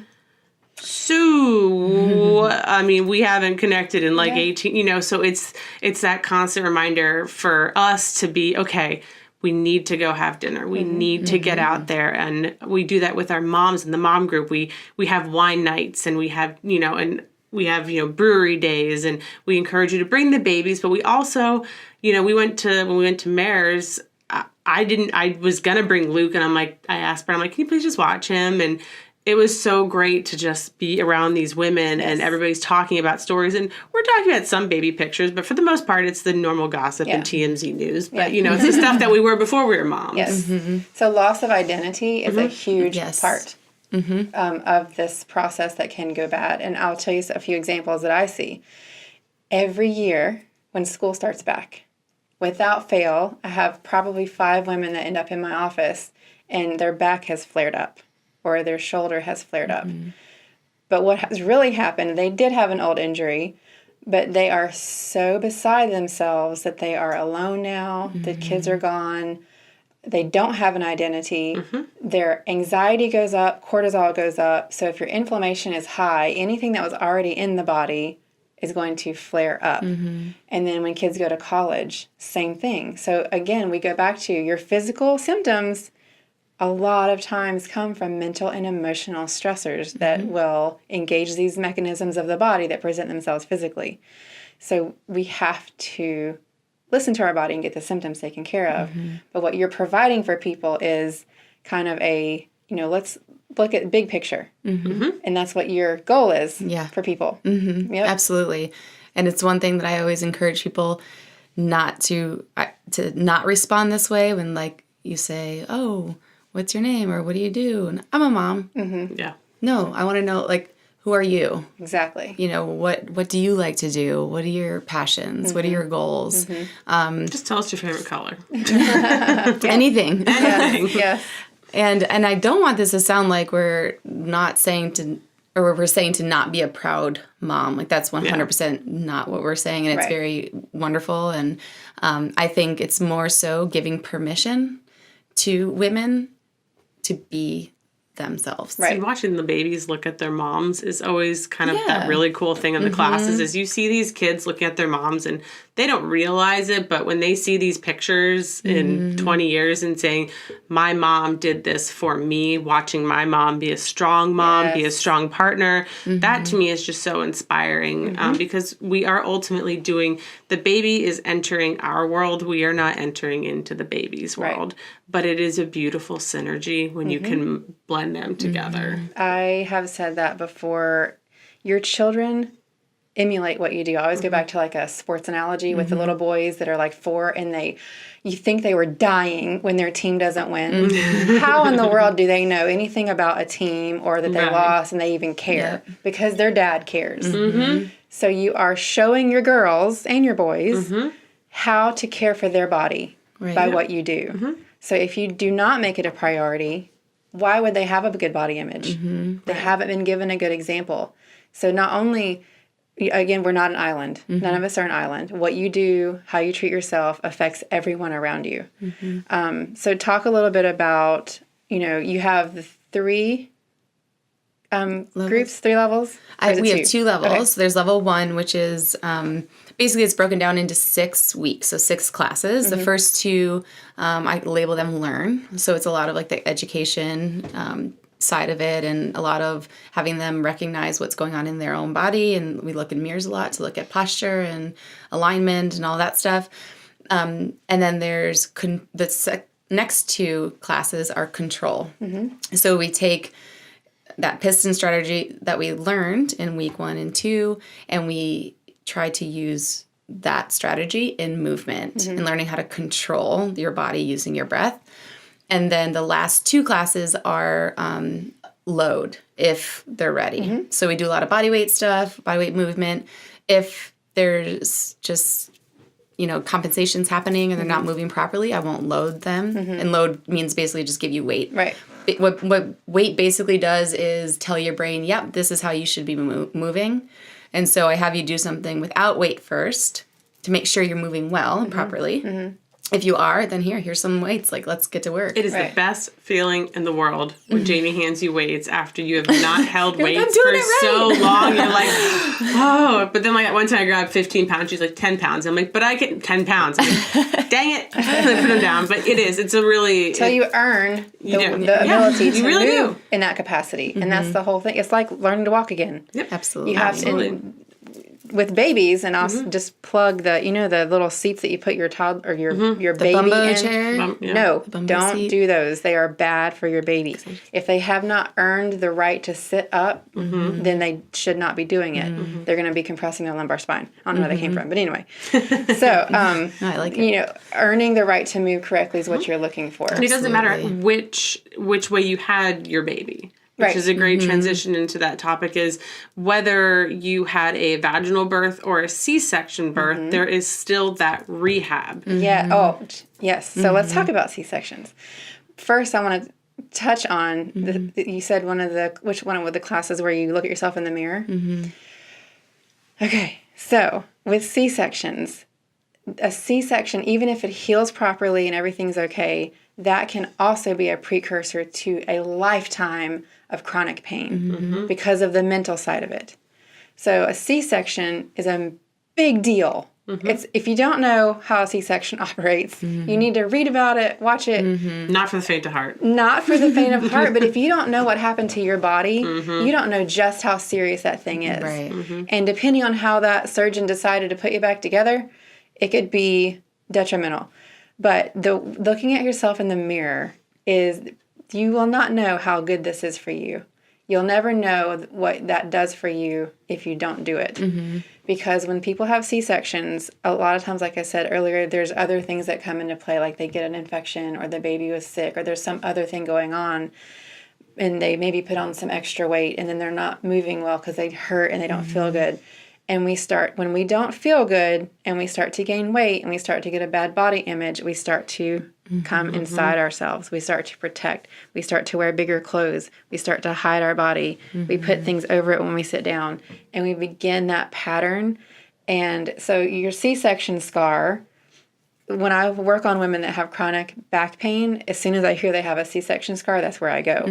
so, I mean, we haven't connected in 18, so it's that constant reminder for us to be, okay, we need to go have dinner. We need to get out there. And we do that with our moms in the mom group. We have wine nights, and we have, and we have, brewery days, and we encourage you to bring the babies. But we also, when we went to Mare's, I was going to bring Luke, and I asked Brent, can you please just watch him? And it was so great to just be around these women, and everybody's talking about stories, and we're talking about some baby pictures, but for the most part, it's the normal gossip and TMZ news. But, it's the stuff that we were before we were moms. Yes. So loss of identity is a huge part of this process that can go bad. And I'll tell you a few examples that I see. Every year when school starts back, without fail, I have probably 5 women that end up in my office, and their back has flared up, or their shoulder has flared up. But what has really happened, they did have an old injury, but they are so beside themselves that they are alone now. The kids are gone. They don't have an identity. Their anxiety goes up, cortisol goes up. So if your inflammation is high, anything that was already in the body is going to flare up. And then when kids go to college, same thing. So again, we go back to your physical symptoms a lot of times come from mental and emotional stressors that will engage these mechanisms of the body that present themselves physically. So we have to listen to our body and get the symptoms taken care of. But what you're providing for people is kind of a, let's look at big picture. And that's what your goal is for people. Yep. Absolutely. And it's one thing that I always encourage people not to not respond this way when, like, you say, oh, what's your name, or what do you do? And I'm a mom. Yeah. No, I want to know, like, who are you? Exactly. What do you like to do? What are your passions? What are your goals? Just tell us your favorite color. Anything. Yes. And I don't want this to sound like we're not saying to, or we're saying to not be a proud mom. Like, that's 100% not what we're saying. And it's very wonderful. And I think it's more so giving permission to women to be themselves. Right. And watching the babies look at their moms is always kind of that really cool thing in the classes, is you see these kids looking at their moms and they don't realize it, but when they see these pictures in 20 years and saying, my mom did this for me, watching my mom be a strong mom, be a strong partner, that to me is just so inspiring, because we are ultimately the baby is entering our world. We are not entering into the baby's world, but it is a beautiful synergy when you can blend them together. I have said that before. Your children emulate what you do. I always go back to like a sports analogy with the little boys that are like 4 and you think they were dying when their team doesn't win. How in the world do they know anything about a team or that they lost and they even care? Because their dad cares. So you are showing your girls and your boys how to care for their body by what you do. So if you do not make it a priority, why would they have a good body image? They haven't been given a good example. So not only, again, we're not an island. None of us are an island. What you do, how you treat yourself affects everyone around you. So talk a little bit about, you have the 3 groups, 3 levels? We have 2 levels. Okay. There's level 1, which is basically it's broken down into 6 weeks, so 6 classes. The first 2, I label them learn. So it's a lot of like the education side of it, and a lot of having them recognize what's going on in their own body. And we look in mirrors a lot to look at posture and alignment and all that stuff. And then there's next 2 classes are control. So we take that piston strategy that we learned in week 1 and 2, and we try to use that strategy in movement and learning how to control your body using your breath. And then the last 2 classes are load, if they're ready. So we do a lot of body weight stuff, body weight movement. If there's just, compensations happening and they're not moving properly, I won't load them. And load means basically just give you weight. Right. What weight basically does is tell your brain, yep, this is how you should be moving. And so I have you do something without weight first to make sure you're moving well and properly. if you are, then here's some weights. Like, let's get to work. It is the best feeling in the world when Jamie hands you weights after you have not held weights for so long. You're like, oh. But then, like, at one time I grabbed 15 pounds. She's like, 10 pounds. I'm like, but I get 10 pounds. I'm like, dang it. I put them down. But it's a really... So you earn the ability to move in that capacity. And that's the whole thing. It's like learning to walk again. Yep, absolutely. You have to... With babies, and I'll just plug the little seats that you put your child or your baby bumbo in. chair. No, don't do those. They are bad for your baby. If they have not earned the right to sit up, then they should not be doing it. They're going to be compressing their lumbar spine. I don't know where that came from, but anyway. So, I like it. Earning the right to move correctly is what you're looking for. And it doesn't matter which way you had your baby. Which is a great transition into that topic, is whether you had a vaginal birth or a C-section birth, there is still that rehab. Yeah. Oh, yes. So let's talk about C-sections. First, I want to touch on, you said which one of the classes where you look at yourself in the mirror? Okay. So with C-sections, a C-section, even if it heals properly and everything's okay, that can also be a precursor to a lifetime of chronic pain because of the mental side of it. So a C-section is a big deal. It's if you don't know how a C-section operates, you need to read about it, watch it. Not for the faint of heart. Not for the faint of heart, but if you don't know what happened to your body, you don't know just how serious that thing is. Right. And depending on how that surgeon decided to put you back together, it could be detrimental. But looking at yourself in the mirror is, you will not know how good this is for you. You'll never know what that does for you if you don't do it. Because when people have C-sections, a lot of times, like I said earlier, there's other things that come into play, like they get an infection or the baby was sick or there's some other thing going on and they maybe put on some extra weight and then they're not moving well because they hurt and they don't feel good. And when we don't feel good and we start to gain weight and we start to get a bad body image, we start to come inside ourselves. We start to protect. We start to wear bigger clothes. We start to hide our body. We put things over it when we sit down. And we begin that pattern. And so your C-section scar, when I work on women that have chronic back pain, as soon as I hear they have a C-section scar, that's where I go.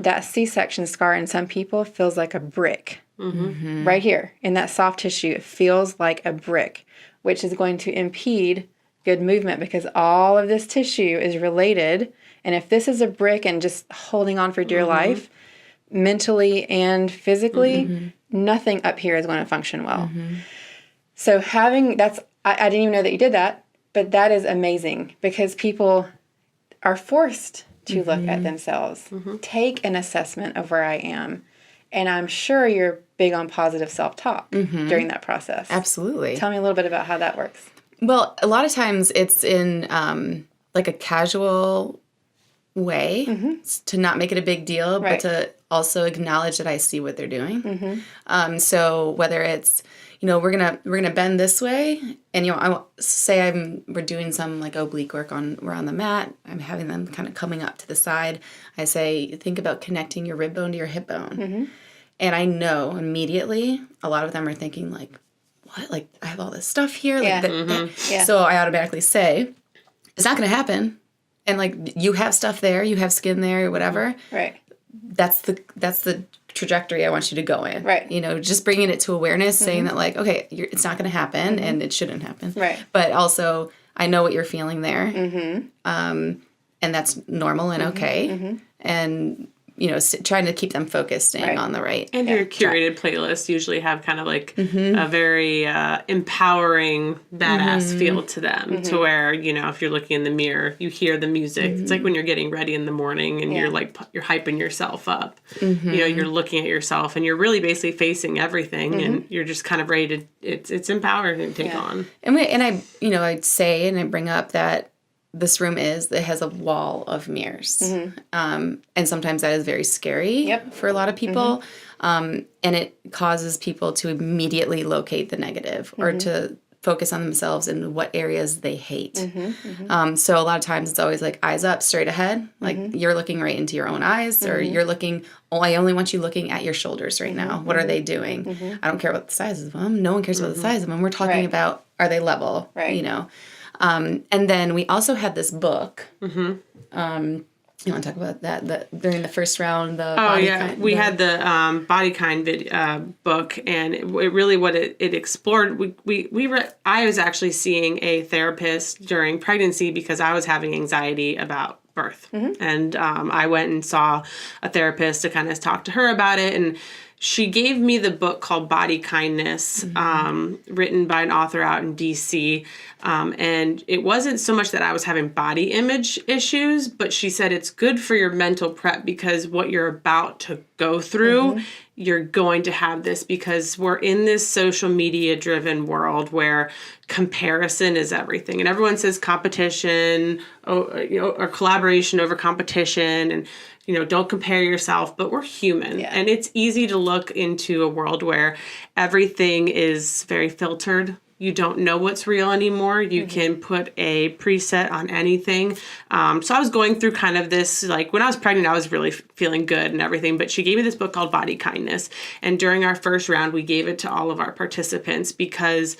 That C-section scar in some people feels like a brick. Right here in that soft tissue, it feels like a brick, which is going to impede good movement because all of this tissue is related. And if this is a brick and just holding on for dear life, mentally and physically, nothing up here is going to function well. So I didn't even know that you did that, but that is amazing because people are forced to look at themselves, take an assessment of where I am. And I'm sure you're big on positive self-talk during that process. Absolutely. Tell me a little bit about how that works. Well, a lot of times it's in like a casual way to not make it a big deal, but to also acknowledge that I see what they're doing. So whether it's, we're gonna bend this way, and we're doing some like oblique work we're on the mat. I'm having them kind of coming up to the side. I say, think about connecting your rib bone to your hip bone, and I know immediately a lot of them are thinking like, what? Like I have all this stuff here. Like So I automatically say, it's not gonna happen, and like you have stuff there, you have skin there, whatever. Right. That's the trajectory I want you to go in. Right. Just bringing it to awareness, saying that like, okay, it's not going to happen and it shouldn't happen. Right. But also, I know what you're feeling there. And that's normal and okay. And, trying to keep them focused and on the right. And your curated playlists usually have kind of like a very empowering, badass feel to them, to where, if you're looking in the mirror, you hear the music. It's like when you're getting ready in the morning and you're hyping yourself up. You're looking at yourself and you're really basically facing everything and you're just kind of ready to, it's empowering to take on. And I'd say, and I bring up that this room it has a wall of mirrors. And sometimes that is very scary for a lot of people. And it causes people to immediately locate the negative or to focus on themselves and what areas they hate. So a lot of times it's always like eyes up, straight ahead. Like you're looking right into your own eyes or you're looking, I only want you looking at your shoulders right now. What are they doing? I don't care about the size of them. No one cares about the size of them. We're talking about, are they level? And then we also had this book. You want to talk about that during the first round? We had the Body Kind book, and it really what it explored. I was actually seeing a therapist during pregnancy because I was having anxiety about birth, and I went and saw a therapist to kind of talk to her about it, and she gave me the book called Body Kindness, written by an author out in DC. And it wasn't so much that I was having body image issues, but she said it's good for your mental prep because what you're about to go through, you're going to have this because we're in this social media driven world where comparison is everything. And everyone says competition, or collaboration over competition, and don't compare yourself, but we're human. Yeah. And it's easy to look into a world where everything is very filtered. You don't know what's real anymore. You can put a preset on anything. So I was going through kind of this, like when I was pregnant, I was really feeling good and everything, but she gave me this book called Body Kindness. And during our first round, we gave it to all of our participants because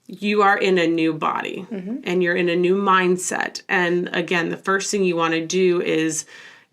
you are in a new body and you're in a new mindset. And again, the first thing you want to do is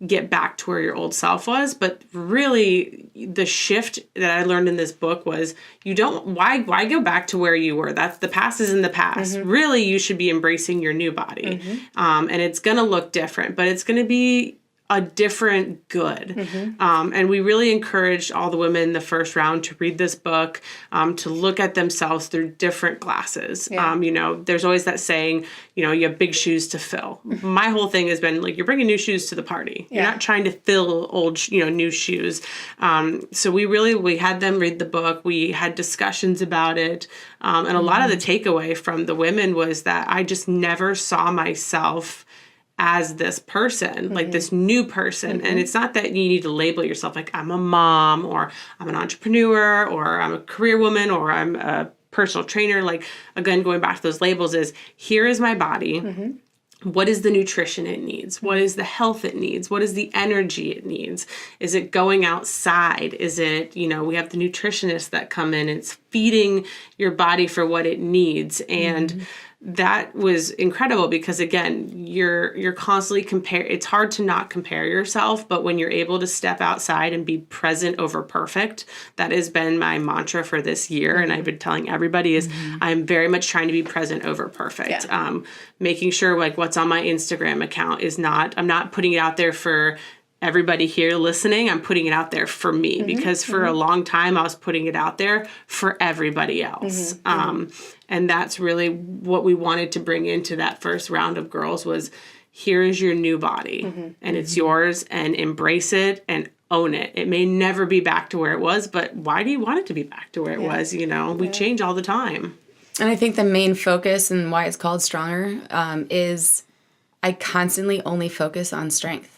get back to where your old self was. But really the shift that I learned in this book was why go back to where you were? That's the past is in the past. Really, you should be embracing your new body. And it's going to look different, but it's going to be a different good. And we really encouraged all the women in the first round to read this book, to look at themselves through different glasses. Yeah. There's always that saying, you have big shoes to fill. My whole thing has been like, you're bringing new shoes to the party. Yeah. You're not trying to fill old, new shoes. So we had them read the book. We had discussions about it. And a lot of the takeaway from the women was that I just never saw myself as this person, like this new person. And it's not that you need to label yourself like I'm a mom or I'm an entrepreneur or I'm a career woman or I'm a personal trainer. Like, again, going back to those labels is here is my body. What is the nutrition it needs? What is the health it needs? What is the energy it needs? Is it going outside? Is it, we have the nutritionists that come in. It's feeding your body for what it needs. And that was incredible because, again, you're constantly it's hard to not compare yourself, but when you're able to step outside and be present over perfect, that has been my mantra for this year. And I've been telling everybody is I'm very much trying to be present over perfect. Yeah. Making sure like what's on my Instagram account I'm not putting it out there for everybody here listening. I'm putting it out there for me because for a long time I was putting it out there for everybody else. And that's really what we wanted to bring into that first round of girls was here is your new body and it's yours, and embrace it and own it. It may never be back to where it was, but why do you want it to be back to where it was? We change all the time. And I think the main focus and why it's called Stronger is I constantly only focus on strength.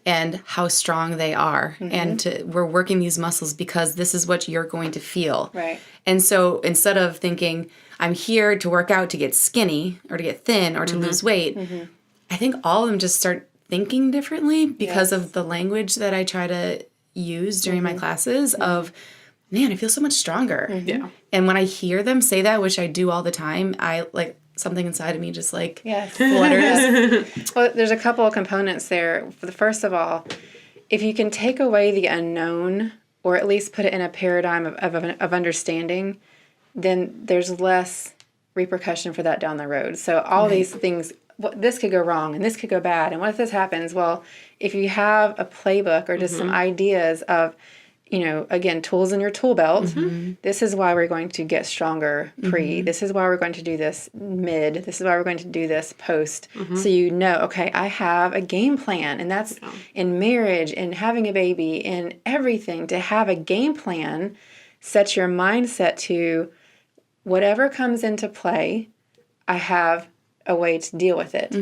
And how strong they are. And we're working these muscles because this is what you're going to feel. Right. And so instead of thinking, I'm here to work out to get skinny or to get thin or to lose weight, I think all of them just start thinking differently because of the language that I try to use during my classes of, man, I feel so much stronger. Yeah. And when I hear them say that, which I do all the time, I something inside of me just flutters. Well, there's a couple of components there. First of all, if you can take away the unknown or at least put it in a paradigm of understanding, then there's less repercussion for that down the road. So all these things, this could go wrong and this could go bad. And what if this happens? Well, if you have a playbook or just some ideas of, again, tools in your tool belt. This is why we're going to get stronger pre. This is why we're going to do this mid. This is why we're going to do this post. So okay, I have a game plan. And that's in marriage and having a baby and everything. To have a game plan sets your mindset to whatever comes into play, I have a way to deal with it.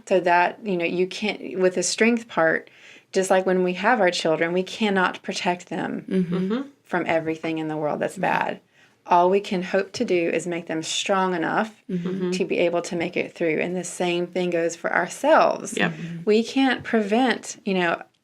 So that, you can't, with the strength part, just like when we have our children, we cannot protect them from everything in the world that's bad. All we can hope to do is make them strong enough to be able to make it through. And the same thing goes for ourselves. Yep. We can't prevent,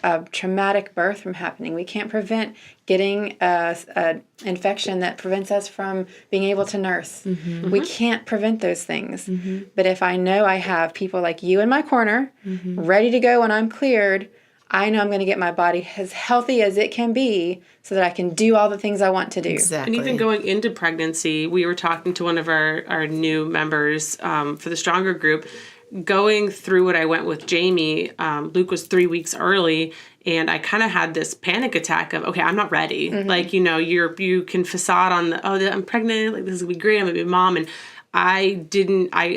a traumatic birth from happening. We can't prevent getting a infection that prevents us from being able to nurse. We can't prevent those things. But if I know I have people like you in my corner, ready to go when I'm cleared, I know I'm going to get my body as healthy as it can be so that I can do all the things I want to do. Exactly. And even going into pregnancy, we were talking to one of our new members for the Stronger group, going through what I went with Jamie. Luke was 3 weeks early, and I kind of had this panic attack of, okay, I'm not ready. Like, you can facade on I'm pregnant, like this is going to be great, I'm going to be a mom. And I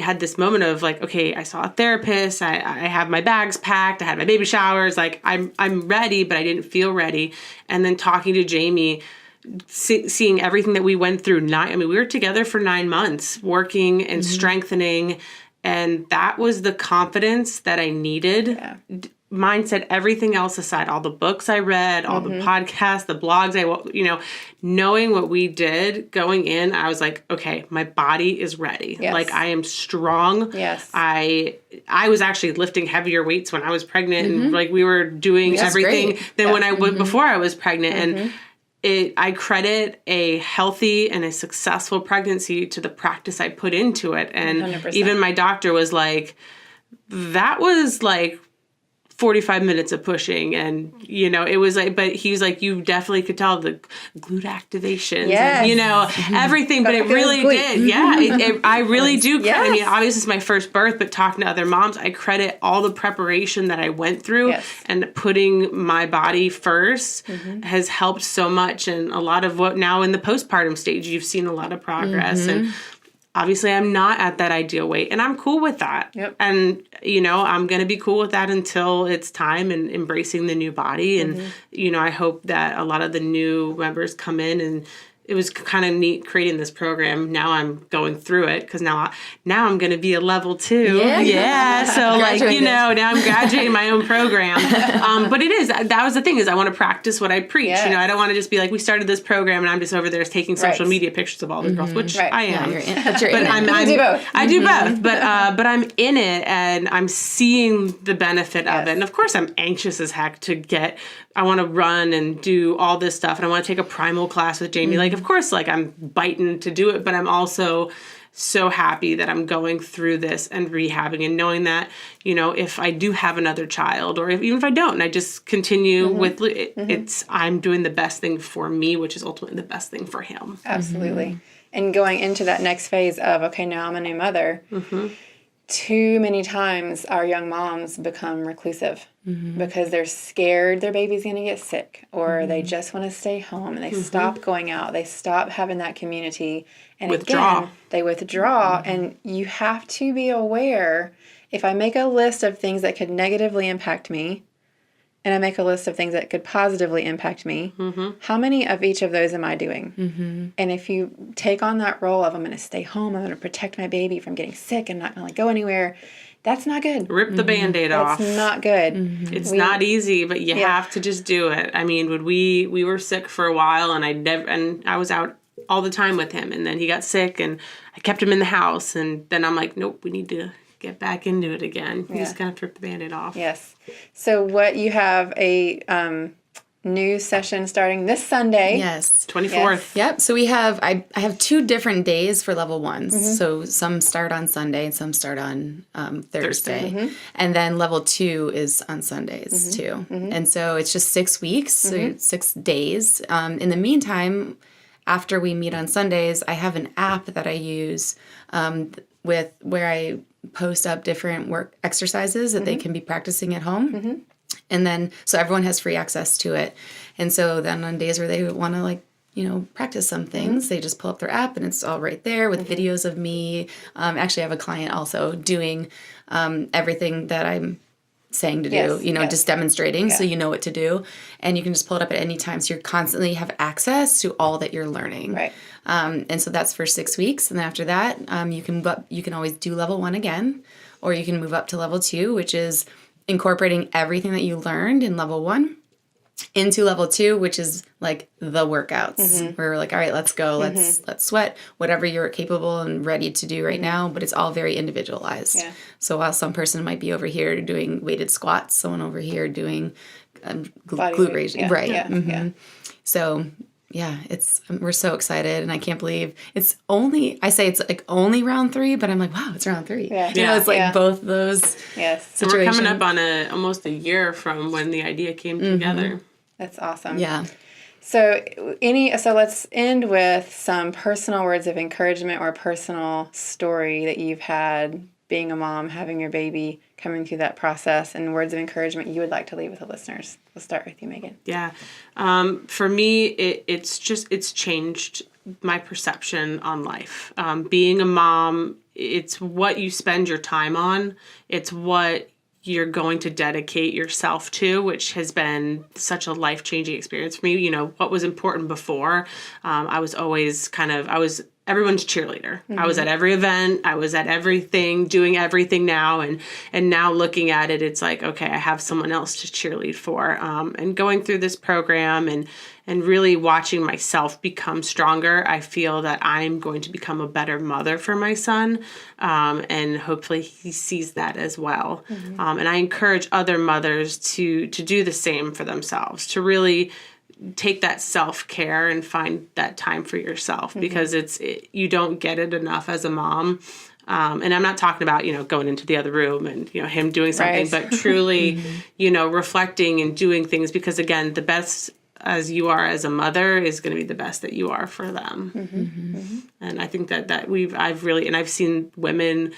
had this moment of like, okay, I saw a therapist, I have my bags packed, I had my baby showers, like I'm ready, but I didn't feel ready. And then talking to Jamie, seeing everything that we went through, we were together for 9 months, working and strengthening, and that was the confidence that I needed. Yeah. Mindset, everything else aside, all the books I read, all the podcasts, the blogs, knowing what we did going in, I was like, okay, my body is ready. Yes. Like I am strong. Yes. I was actually lifting heavier weights when I was pregnant, and like we were doing everything than when I would before I was pregnant. And I credit a healthy and a successful pregnancy to the practice I put into it. And 100%. Even my doctor was like, that was like 45 minutes of pushing, and it was like, but he was like, you definitely could tell the glute activations, and, everything, but it really did. Yeah, I really do. Yes. I mean, obviously it's my first birth, but talking to other moms, I credit all the preparation that I went through and putting my body first has helped so much. And a lot of what now in the postpartum stage, you've seen a lot of progress, and obviously I'm not at that ideal weight, and I'm cool with that. Yep. And, I'm going to be cool with that until it's time, and embracing the new body. And, I hope that a lot of the new members come in, and it was kind of neat creating this program. Now I'm going through it because now I'm going to be a level 2. Yeah. So now I'm graduating my own program. But that was the thing, is I want to practice what I preach. Yes. I don't want to just be like, we started this program and I'm just over there taking social media pictures of all the girls, which I am. Yeah, you're in it. You do both. I do both, but I'm in it, and I'm seeing the benefit of it. And of course I'm anxious as heck I want to run and do all this stuff, and I want to take a primal class with Jamie. Like, of course, like I'm biting to do it, but I'm also so happy that I'm going through this and rehabbing, and knowing that, if I do have another child, or even if I don't, and I just continue with it, I'm doing the best thing for me, which is ultimately the best thing for him. Absolutely. And going into that next phase of, okay, now I'm a new mother, too many times our young moms become reclusive because they're scared their baby's going to get sick, or they just want to stay home, and they stop going out. They stop having that community, and again, they withdraw. And you have to be aware, if I make a list of things that could negatively impact me, and I make a list of things that could positively impact me, how many of each of those am I doing? And if you take on that role of, I'm going to stay home, I'm going to protect my baby from getting sick, I'm not going to go anywhere, that's not good. Rip the Band-Aid off. That's not good. It's not easy, but you have to just do it. I mean, when we were sick for a while, and I was out all the time with him, and then he got sick, and I kept him in the house, and then I'm like, nope, we need to get back into it again. You just gotta rip the Band-Aid off. Yes. So you have a new session starting this Sunday. Yes. 24th. Yes. Yep. So I have 2 different days for level 1s. So some start on Sunday and some start on Thursday. And then level 2 is on Sundays too. And so it's just 6 weeks, so 6 days. In the meantime, after we meet on Sundays, I have an app that I use where I post up different work exercises that they can be practicing at home. And then, so everyone has free access to it. And so then on days where they want to practice some things, they just pull up their app, and it's all right there with videos of me. Actually, I have a client also doing everything that I'm saying to do, just demonstrating, so you know what to do. And you can just pull it up at any time, so you constantly have access to all that you're learning. Right. And so that's for 6 weeks. And then after that, you can always do level 1 again, or you can move up to level 2, which is incorporating everything that you learned in level 1 into level 2, which is like the workouts, where we're like, all right, let's go, let's sweat, whatever you're capable and ready to do right now, but it's all very individualized. Yeah. So while some person might be over here doing weighted squats, someone over here doing glute rage. Yeah, Right. Yeah, yeah. So yeah, we're so excited, and I can't believe it's only round 3, but I'm like, wow, it's round 3. Yeah. It's like Yeah. both those Yes. So we're coming up on almost a year from when the idea came together. That's awesome. Yeah. So let's end with some personal words of encouragement or a personal story that you've had being a mom, having your baby, coming through that process, and words of encouragement you would like to leave with the listeners. We'll start with you, Megan. Yeah. For me, it's changed my perception on life. Being a mom, it's what you spend your time on. It's what you're going to dedicate yourself to, which has been such a life-changing experience for me. You know, what was important before, I was always everyone's cheerleader. I was at every event. I was at everything, doing everything now. And now looking at it, it's like, okay, I have someone else to cheerlead for. And going through this program and really watching myself become stronger, I feel that I'm going to become a better mother for my son. And hopefully he sees that as well. And I encourage other mothers to do the same for themselves, to really take that self-care and find that time for yourself, because you don't get it enough as a mom. And I'm not talking about, going into the other room and, him doing something, but truly, reflecting and doing things, because again, the best as you are as a mother is going to be the best that you are for them. And I think that I've seen women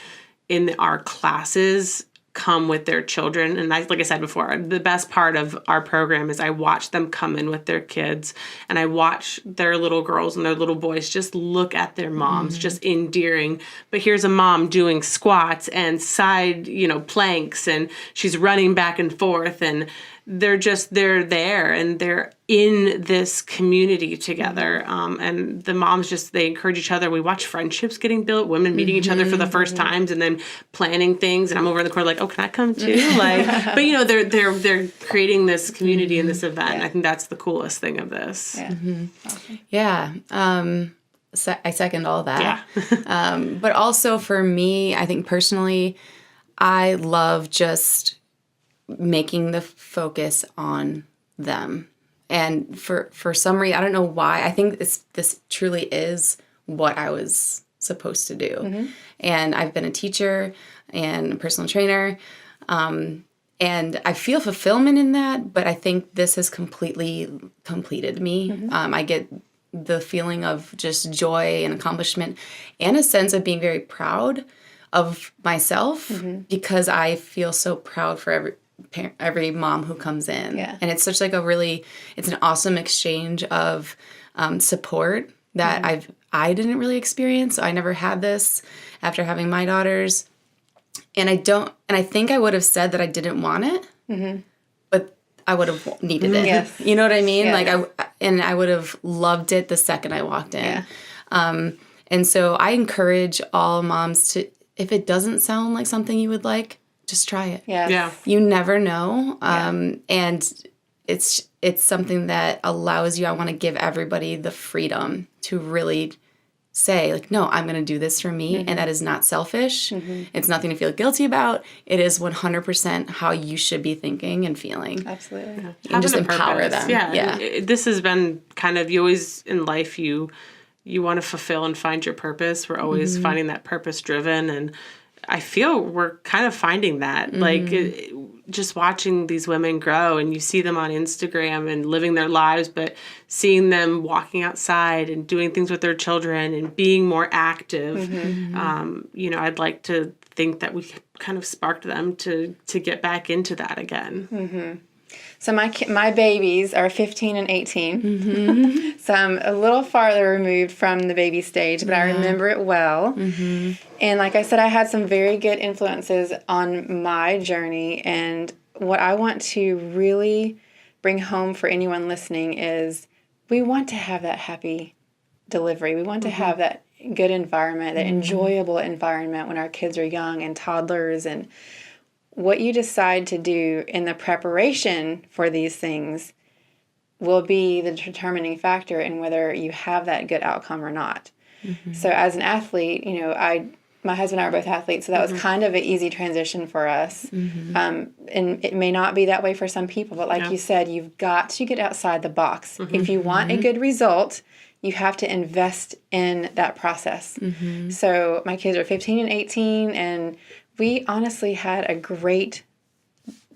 in our classes come with their children. And like I said before, the best part of our program is I watch them come in with their kids, and I watch their little girls and their little boys just look at their moms, just endearing. But here's a mom doing squats and side, planks, and she's running back and forth, and they're there and they're in this community together. And the moms they encourage each other. We watch friendships getting built, women meeting each other for the first times and then planning things. And I'm over in the corner like, oh, can I come too? But they're creating this community in this event. Yeah. I think that's the coolest thing of this. Yeah. Awesome. Yeah. I second all that. Yeah. But also for me, I think personally, I love just making the focus on them. And for some reason, I don't know why, I think this truly is what I was supposed to do. And I've been a teacher and a personal trainer, and I feel fulfillment in that, but I think this has completely completed me. I get the feeling of just joy and accomplishment and a sense of being very proud of myself, because I feel so proud for every mom who comes in. Yeah. And it's such like it's an awesome exchange of support that I didn't really experience. So I never had this after having my daughters. And I think I would have said that I didn't want it, but I would have needed it. Yes. You know what I mean? Yeah. I would have loved it the second I walked in. Yeah. And so I encourage all moms to, if it doesn't sound like something you would like, just try it. Yes. Yeah. You never know. And it's something that allows you, I want to give everybody the freedom to really say, like, no, I'm going to do this for me. And that is not selfish. It's nothing to feel guilty about. It is 100% how you should be thinking and feeling. Absolutely. And Having just a empower purpose. them. Yeah. This has been kind of, you always in life, you want to fulfill and find your purpose. We're always finding that purpose driven. And I feel we're kind of finding that, just watching these women grow, and you see them on Instagram and living their lives, but seeing them walking outside and doing things with their children and being more active. I'd like to think that we kind of sparked them to get back into that again. So my babies are 15 and 18. So I'm a little farther removed from the baby stage, but I remember it well. And like I said, I had some very good influences on my journey. And what I want to really bring home for anyone listening is we want to have that happy delivery. We want to have that good environment, that enjoyable environment when our kids are young and toddlers. And what you decide to do in the preparation for these things will be the determining factor in whether you have that good outcome or not. So as an athlete, my husband and I are both athletes, so that was kind of an easy transition for us. And it may not be that way for some people, but like you said, you've got to get outside the box. If you want a good result, you have to invest in that process. So my kids are 15 and 18, and we honestly had a great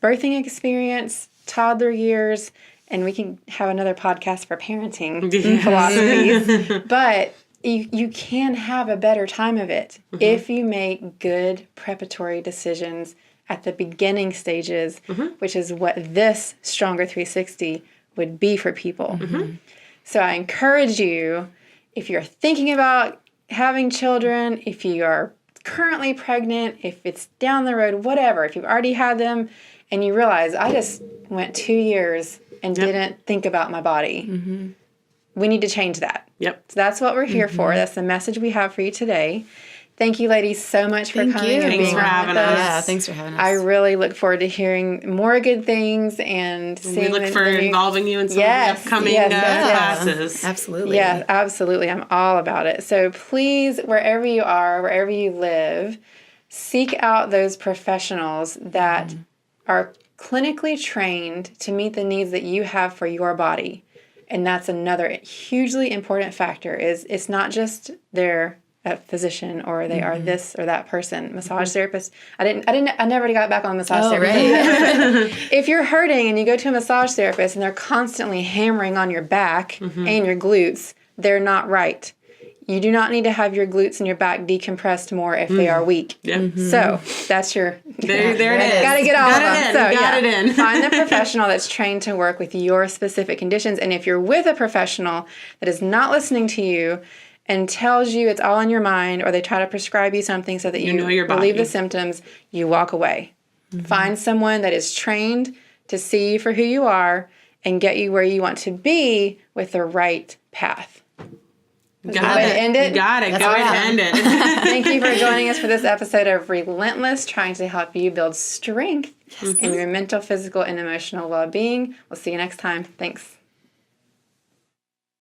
birthing experience, toddler years, and we can have another podcast for parenting philosophies. But you can have a better time of it if you make good preparatory decisions at the beginning stages, which is what this Stronger 360 would be for people. So I encourage you, if you're thinking about having children, if you are currently pregnant, if it's down the road, whatever, if you've already had them and you realize, I just went 2 years and didn't think about my body. We need to change that. So that's what we're here for. That's the message we have for you today. Thank you, ladies, so much for coming and being on with us. Yeah, thanks for having us. I really look forward to hearing more good things and seeing. We look for involving you in some of the upcoming classes. Absolutely. Yeah, absolutely. I'm all about it. So please, wherever you are, wherever you live, seek out those professionals that are clinically trained to meet the needs that you have for your body. And that's another hugely important factor. Is it's not just their physician or they are this or that person. Massage therapist. I never got back on massage therapist. If you're hurting and you go to a massage therapist and they're constantly hammering on your back and your glutes, they're not right. You do not need to have your glutes and your back decompressed more if they are weak. So that's your... There it is. Got to get all of them. So, got it in. Find the professional that's trained to work with your specific conditions. And if you're with a professional that is not listening to you and tells you it's all in your mind, or they try to prescribe you something so that you know your body. relieve the symptoms, you walk away. Find someone that is trained to see you for who you are and get you where you want to be with the right path. Got it. End it? Got it. Go ahead and end it. Thank you for joining us for this episode of Relentless, trying to help you build strength in your mental, physical, and emotional well-being. We'll see you next time. Thanks.